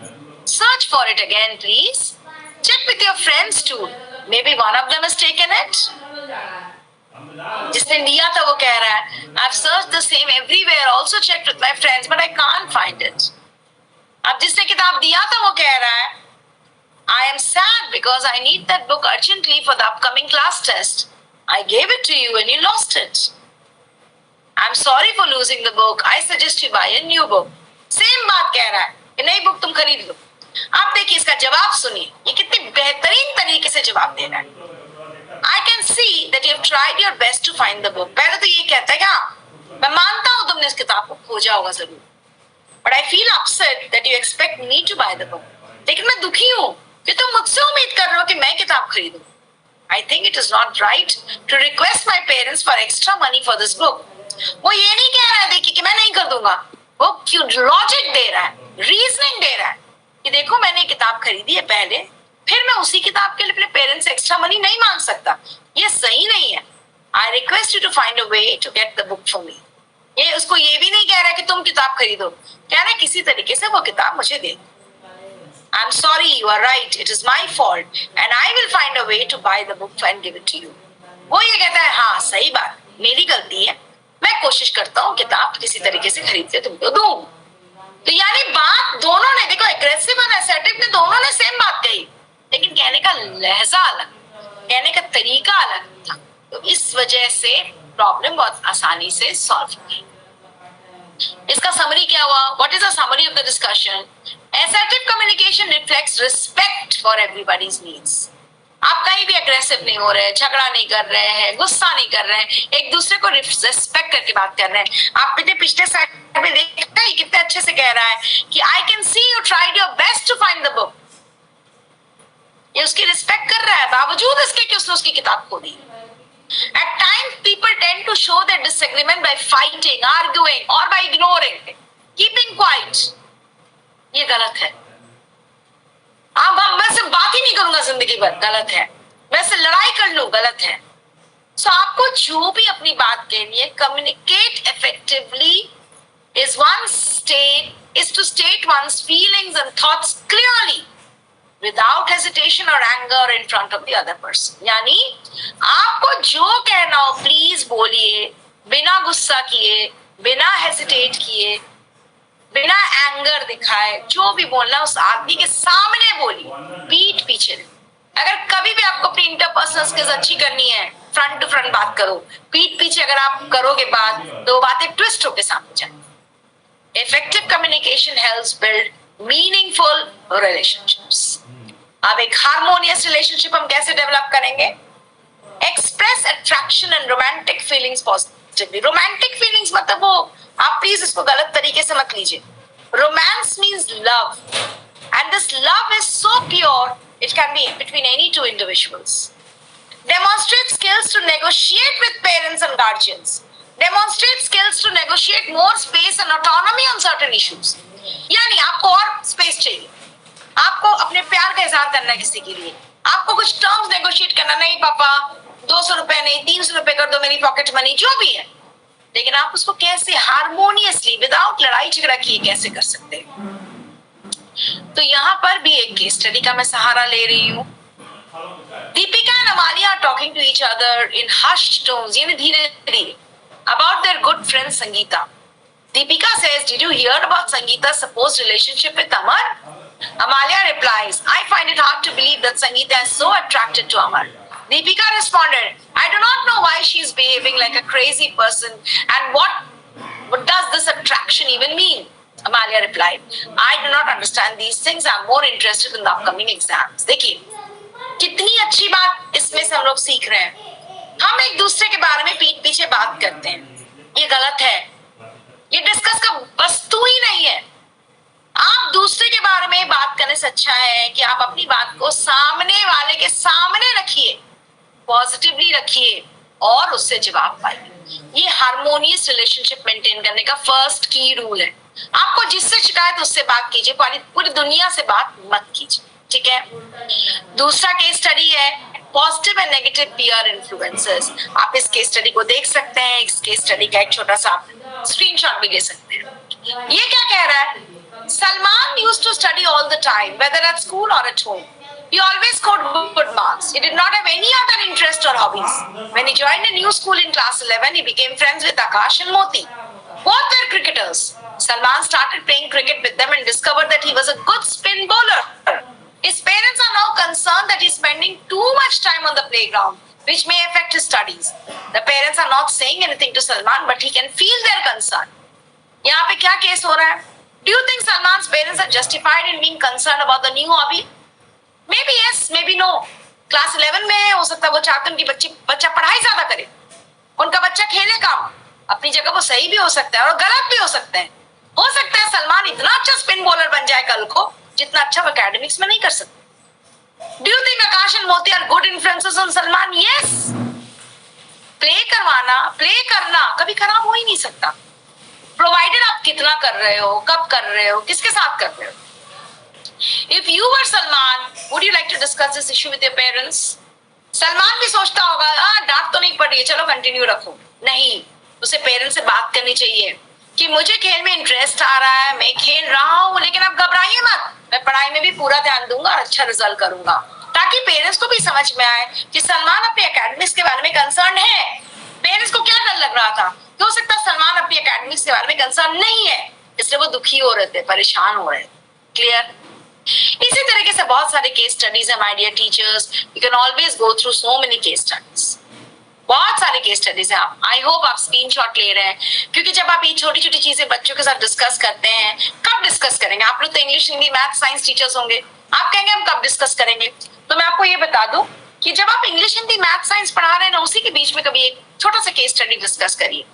search for it again, please. Check with your friends too. Maybe one of them has taken it. जिसने लिया था वो कह रहा है I've searched the same everywhere, also checked with my friends, but I can't find it. अब जिसने किताब दिया था वो कह रहा है I am sad because I need that book urgently for the upcoming class test. I gave it to you and you lost it. I'm sorry for losing the book. I suggest you buy a new book. Same बात कह रहा है कि नई book तुम खरीद लो. आप देखिए इसका जवाब सुनिए, ये कितने बेहतरीन तरीके से जवाब दे रहा है. I can see that you have tried your best to find the book. पहले तो ये कहता है कि हाँ मैं मानता हूँ तुमने इस किताब को खोजा होगा जरूर, but I feel upset that you expect me to buy the book. लेकिन मैं दुखी हूँ कि तुम मुझसे उम्मीद कर रहे हो कि मैं किताब खरीदूं. I think it is not right to request my parents for extra money for this book. वो ये नहीं कह रहा है देखिए कि मैं नहीं कर दूंगा. वो क्यों लॉजिक दे रहा है, रीजनिंग दे रहा है कि देखो मैंने किताब खरीदी है पहले, फिर मैं उसी किताब के लिए अपने पेरेंट्स से एक्स्ट्रा मनी नहीं मांग सकता. ये सही नहीं है. I request you to find a way to get the book for me. ये उसको ये भी नहीं कह रहा है कि तुम किताब खरीदो, कह रहा है किसी तरीके से वो किताब मुझे दे. I'm sorry, you are right. It is my fault, and I will find a way to buy the book and give it to you. वो ये कहता है हाँ सही बात, मेरी गलती है, मैं कोशिश करता हूँ किताब किसी तरीके से खरीद के तुमको दूं. तो यानी बात दोनों ने, देखो एग्रेसिव और असर्टिव ने दोनों ने सेम बात कही, लेकिन कहने का लहजा अलग, कहने का तरीका अलग था. तो इस वजह से प्रॉब्लम बहुत आसानी से सॉल्व हुई. इसका समरी क्या हुआ? What is the summary of the discussion? Assertive communication reflects respect for everybody's needs. आप कहीं भी अग्रेसिव नहीं हो रहे, झगड़ा नहीं कर रहे हैं, गुस्सा नहीं कर रहे हैं, एक दूसरे को रिस्पेक्ट करके बात कर रहे हैं. आप पिछले साइड में देखते हैं कितने अच्छे से कह रहा है कि I can see you tried your best to find the book. ये उसकी रिस्पेक्ट कर रहा है बावजूद इसके कि उसने उसकी किताब खो दी. At times people tend to show their disagreement by fighting, arguing or by ignoring, keeping quiet. ये गलत है. अब मैं से बात ही नहीं करूंगा जिंदगी भर, गलत है. वैसे लड़ाई कर लूं, गलत है. सो आपको जो भी अपनी बात कहनी है, communicate effectively is to state one's feelings and thoughts clearly without hesitation or anger in front of the other person. यानी आपको जो कहना हो प्लीज बोलिए, बिना गुस्सा किए, बिना हेजिटेट किए, बिना एंगर दिखाए. जो भी बोलना उस आदमी के सामने बोलिए, पीठ पीछे नहीं. अगर कभी भी आपको अपनी इंटरपर्सनल स्किल्स अच्छी करनी है, फ्रंट टू फ्रंट बात करो. पीठ पीछे अगर आप करोगे बात तो बातें ट्विस्ट होके सामने जाए. Effective communication helps build meaningful relationships. अब एक हार्मोनियस रिलेशनशिप हम कैसे डेवलप करेंगे? Express attraction and romantic feelings positively. Romantic feelings मतलब वो, आप प्लीज इसको गलत तरीके से मत लीजिए. Romance means love, and this love is so pure it can be between any two individuals. Demonstrate skills to negotiate with parents and guardians. Demonstrate skills to negotiate more space and autonomy on certain issues. यानी आपको और space चाहिए, आपको अपने प्यार का इजहार करना है किसी के लिए, आपको कुछ टर्म्स नेगोशिएट करना. नहीं पापा 200 रुपए नहीं 300 रुपए कर दो मेरी पॉकेट मनी, जो भी है. लेकिन आप उसको कैसे हार्मोनियसली विदाउट लड़ाई झगड़ा किए कैसे कर सकते हैं? तो यहाँ पर भी एक केस स्टडी का मैं सहारा ले रही हूँ. Deepika and Amalia are talking to each other in hushed tones, यानी धीरे धीरे, about their good friend Sangeeta. Deepika says, "Did you hear about Sangeeta's supposed relationship with Amar?" Amalia replies, "I find it hard to believe that Sangeeta is so attracted to Amar." Deepika responded, "I do not know why she is behaving like a crazy person and what does this attraction even mean?" Amalia replied, "I do not understand these things. I am more interested in the upcoming exams." देखिए कितनी अच्छी बात इसमें से हम लोग सीख रहे हैं. हम एक दूसरे के बारे में पीठ पीछे बात करते हैं, ये गलत है. ये डिस्कस का वस्तु ही नहीं है. आप दूसरे के बारे में बात करने से अच्छा है कि आप अपनी बात को सामने वाले के सामने रखिए, पॉजिटिवली रखिए और उससे जवाब पाइए. ये हार्मोनियस रिलेशनशिप मेंटेन करने का फर्स्ट की रूल है. आपको जिससे शिकायत उससे बात कीजिए, पूरी दुनिया से बात मत कीजिए. ठीक है. दूसरा केस स्टडी है positive and negative peer influences. आप इस केस स्टडी को देख सकते हैं. इस केस स्टडी का एक छोटा सा स्क्रीनशॉट भी ले सकते हैं. ये क्या कह रहा है? Salman used to study all the time, whether at school or at home. He always scored good marks. He did not have any other interest or hobbies. When he joined a new school in class 11, he became friends with Akash and Moti. Both were cricketers. Salman started playing cricket with them and discovered that he was a good spin bowler. His parents are now concerned that he's spending too much time on the playground, which may affect his studies. The parents are not saying anything to Salman, but he can feel their concern. यहाँ पे क्या case हो रहा है? Do you think Salman's parents are justified in being concerned about the new hobby? Maybe yes, maybe no. Class 11 में हो सकता है वो चाहते हैं उनकी बच्चा पढ़ाई ज्यादा करे, उनका बच्चा खेले कम. अपनी जगह वो सही भी हो सकता है और गलत भी हो सकता है. हो सकता है सलमान इतना अच्छा स्पिन बॉलर बन जाए कल को जितना अच्छा वो एकेडमिक्स में नहीं कर सकता। Do you think Akash and Moti are good influences on Salman? Yes. Play करवाना, प्ले करना कभी खराब हो ही नहीं सकता, प्रोवाइडेड आप कितना कर रहे हो, कब कर रहे हो, किसके साथ कर रहे हो। If you were Salman, would you like to discuss this issue with your parents? Salman भी सोचता होगा डांट तो नहीं पड़ी है, चलो कंटिन्यू रखो। नहीं, उसे पेरेंट्स से बात करनी चाहिए कि मुझे खेल में इंटरेस्ट आ रहा है, मैं खेल रहा हूँ, लेकिन आप घबराइए मत, मैं पढ़ाई में भी पूरा ध्यान दूंगा और अच्छा रिजल्ट करूंगा, ताकि पेरेंट्स को भी समझ में आए कि सलमान अपने एकेडमिक्स के बारे में कंसर्न है। पेरेंट्स को क्या डर लग रहा था कि हो सकता है सलमान अपनी एकेडमिक्स के बारे में कंसर्न नहीं है, इसलिए वो दुखी हो रहे थे, परेशान हो रहे थे। क्लियर? इसी तरीके से बहुत सारे केस स्टडीज है my dear teachers, you can always go through so many case studies, बहुत सारे केस स्टडीज है। आई होप आप स्क्रीनशॉट ले रहे हैं, क्योंकि जब आप ये छोटी छोटी चीजें बच्चों के साथ डिस्कस करते हैं, कब डिस्कस करेंगे? आप लोग तो English, Hindi, math, science teachers होंगे, आप कहेंगे हम कब डिस्कस करेंगे, तो मैं आपको ये बता दूं कि जब आप इंग्लिश, हिंदी, मैथ, साइंस पढ़ा रहे हैं ना, उसी के बीच में कभी एक छोटा सा केस स्टडी डिस्कस करिए।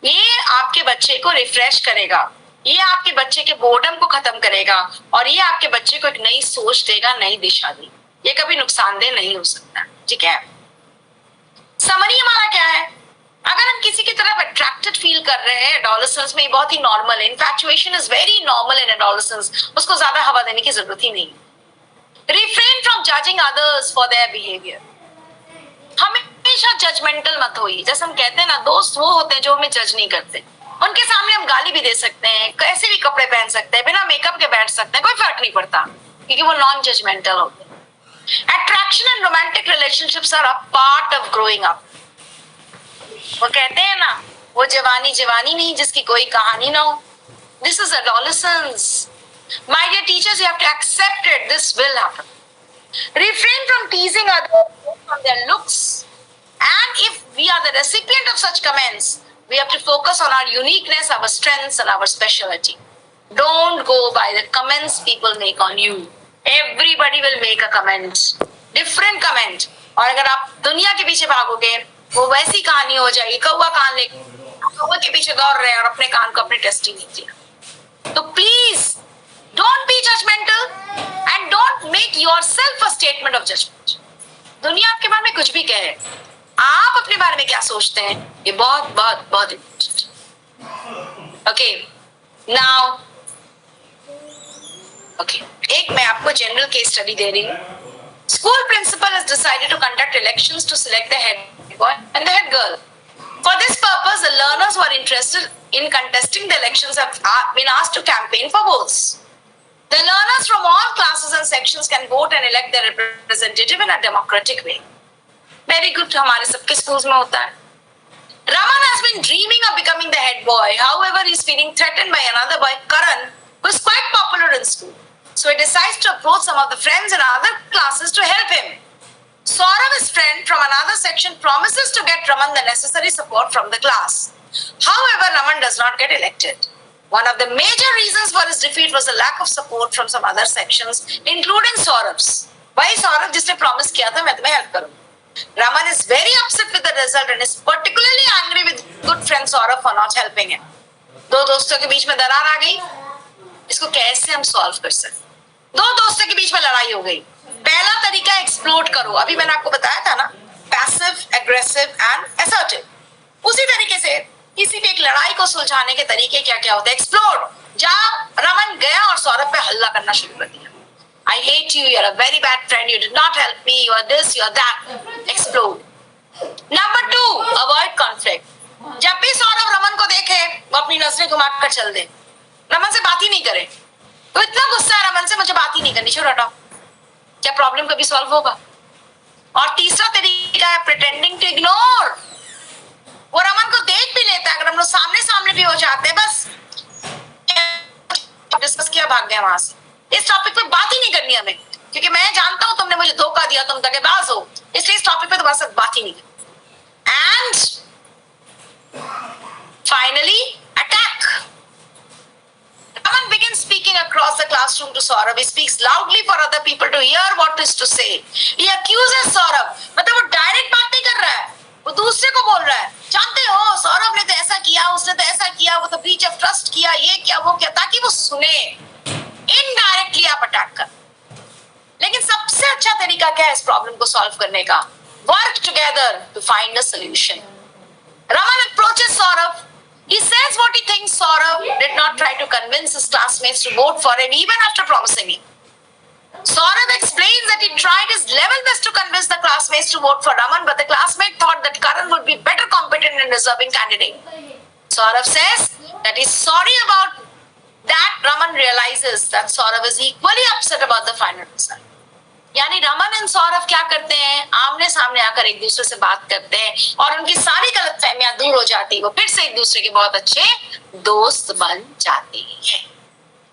ये आपके बच्चे को रिफ्रेश करेगा, ये आपके बच्चे के बोर्डम को खत्म करेगा, और ये आपके बच्चे को एक नई सोच देगा, नई दिशा देगा। ये कभी नुकसानदेह नहीं हो सकता। ठीक है, समरी हमारा क्या है? अगर हम किसी की तरफ अट्रैक्टेड फील कर रहे हैं, एडोलेसेंस में बहुत ही नॉर्मल है, infatuation is very normal in adolescence, उसको ज्यादा हवा देने की जरूरत ही नहीं। Refrain from judging others for their behaviour, हमेशा जजमेंटल मत होइए। जैसे हम कहते हैं ना, दोस्त वो होते हैं जो हमें जज नहीं करते, उनके सामने हम गाली भी दे सकते हैं, कैसे भी कपड़े पहन सकते हैं, बिना मेकअप के बैठ सकते हैं, कोई फर्क नहीं पड़ता, क्योंकि वो नॉन जजमेंटल होते हैं। Attraction and romantic relationships are a part of growing up. वो कहते हैं ना, वो जवानी जवानी नहीं जिसकी कोई कहानी ना हो। This is adolescence. My dear teachers, you have to accept it. This will happen. Refrain from teasing others based on their looks. And if we are the recipient of such comments, we have to focus on our uniqueness, our strengths, and our specialty. Don't go by the comments people make on you. Everybody will make a comment, different comment. और अगर आप दुनिया के पीछे भागोगे, वो वैसी कहानी हो जाएगी, कौवा कान लेके कौवे के पीछे दौड़ रहे हैं और अपने कान को अपने टेस्ट ही नहीं दिया। तो please don't be judgemental and don't make yourself a statement of judgement. दुनिया आपके बारे में कुछ भी कहे, आप अपने बारे में क्या सोचते हैं, ये बहुत बहुत बहुत इम्पोर्टेंट। ओके, नाउ एक मैं आपको जनरल केस स्टडी दे रही हूँ। School principal has decided to conduct elections to select the head boy and the head girl. For this purpose, the learners who are interested in contesting the elections have been asked to campaign for votes. The learners from all classes and sections can vote and elect their representative in a democratic way. Very good, हमारे सबके schools में होता है। Raman has been dreaming of becoming the head boy. However, he is feeling threatened by another boy, Karan, who is quite popular in school. So he decides to approach some of the friends in other classes to help him. Saurav, his friend from another section, promises to get Raman the necessary support from the class. However, Raman does not get elected. One of the major reasons for his defeat was the lack of support from some other sections, including Saurav's. Why Saurav, जिसने promise किया था मैं तुम्हें help करूँगा. Raman is very upset with the result and is particularly angry with good friend Saurav for not helping him. दो दोस्तों के बीच में दरार आ गई, इसको कैसे हम सॉल्व कर सकते? दो दोस्तों के बीच में लड़ाई हो गई, पहला तरीका एक्सप्लोड करो। अभी मैंने आपको बताया था ना, पैसिव, एग्रेसिव एंड असर्टिव। उसी तरीके से किसी भी एक लड़ाई को सुलझाने के तरीके क्या क्या होते हैं? एक्सप्लोड। जहाँ रमन गया और सौरभ पे हल्ला करना शुरू कर दिया, I hate you, you're a very bad friend, you did not help me, you are this, you are that. Explode. Number 2, avoid conflict. जब भी सौरभ रमन को देखे, वो अपनी नजरें घुमा कर चल दे, रमन से बात ही नहीं करे। तो इतना गुस्सा है रमन से, मुझे बात ही नहीं करनी, छोड़ हटाओ। क्या प्रॉब्लम कभी सॉल्व होगा? और तीसरा तरीका है प्रिटेंडिंग टू इग्नोर। वो रमन को देख भी लेता है, अगर हम लोग सामने सामने भी हो जाते हैं, बस डिस्कस किया, भाग गया वहां से। इस टॉपिक पे बात ही नहीं करनी हमें, क्योंकि मैं जानता हूं तुमने मुझे धोखा दिया, तुम दगाबाज हो, इसलिए इस टॉपिक पे तुम्हारे साथ बात ही नहीं करनी। And finally attack. Raman begins speaking across the classroom to Saurabh. He speaks loudly for other people to hear what is to say. He accuses Saurabh. मतलब वो डायरेक्ट बात नहीं कर रहा है, वो दूसरे को बोल रहा है जानते हो सौरभ ने तो ऐसा किया, उसने तो ऐसा किया, वो तो ब्रीच ऑफ ट्रस्ट किया, ये किया वो किया, ताकि वो सुने। इनडायरेक्टली आप अटैक कर। लेकिन सबसे अच्छा तरीका क्या है इस प्रॉब्लम को सॉल्व करने का? Work together to find a solution. Raman approaches Saurabh. He says what he thinks. Saurabh did not try to convince his classmates to vote for him even after promising him. Saurabh explains that he tried his level best to convince the classmates to vote for Raman, but the classmate thought that Karan would be better competent and deserving candidate. Saurabh says that he's sorry about that. Raman realizes that Saurabh is equally upset about the final result. यानी Raman and Saurabh क्या करते हैं? आमने सामने आकर एक दूसरे से बात करते हैं और उनकी सारी गलतफहमियां दूर हो जाती है, वो फिर से एक दूसरे के बहुत अच्छे दोस्त बन जाते हैं।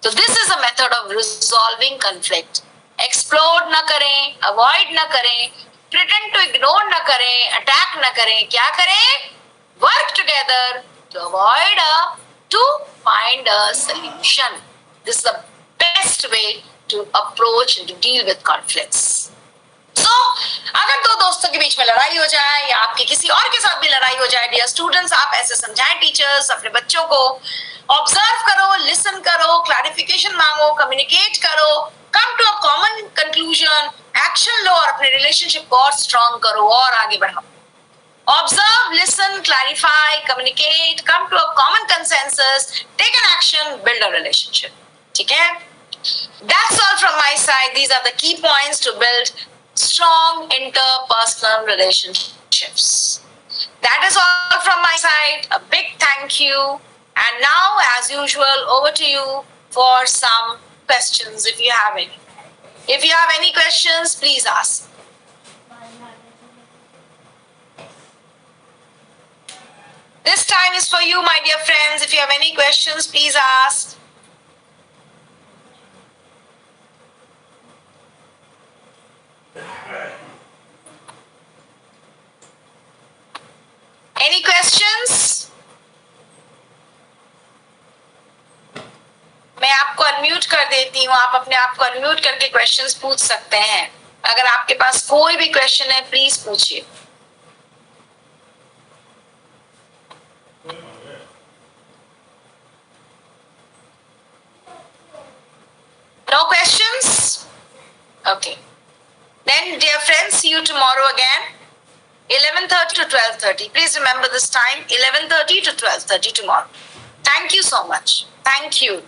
तो this is a method of resolving conflict. Explore ना करें, अवॉइड ना करें, प्रिटेंड टू इग्नोर ना करें, अटैक ना करें, क्या करें? Work together to avoid to find a solution. This is the best way to approach and to deal with conflicts. So, अगर दो दोस्तों के बीच में लड़ाई हो जाए या आपके किसी और के साथ भी लड़ाई हो जाए, डियर स्टूडेंट्स, आप ऐसे समझाएं टीचर्स अपने बच्चों को। ऑब्जर्व करो, लिसन करो, क्लैरिफिकेशन मांगो, कम्युनिकेट करो, come to a common conclusion, action लो और अपने रिलेशनशिप को और स्ट्रॉन्ग करो और आगे बढ़ाओ। Observe, listen, clarify, communicate, come to a common consensus, take an action, build a relationship. ठीक है? That's all from my side. These are the key points to build strong interpersonal relationships. That is all from my side. A big thank you. And now, as usual, over to you for some questions if you have any. If you have any questions, please ask. This time is for you, my dear friends. If you have any questions, please ask. Any questions? मैं आपको unmute कर देती हूँ, आप अपने आप को unmute करके क्वेश्चंस पूछ सकते हैं। अगर आपके पास कोई भी क्वेश्चन है प्लीज पूछिए। No questions? Okay. Then, dear friends, see you tomorrow again. 11:30 to 12:30. Please remember this time, 11:30 to 12:30 tomorrow. Thank you so much. Thank you.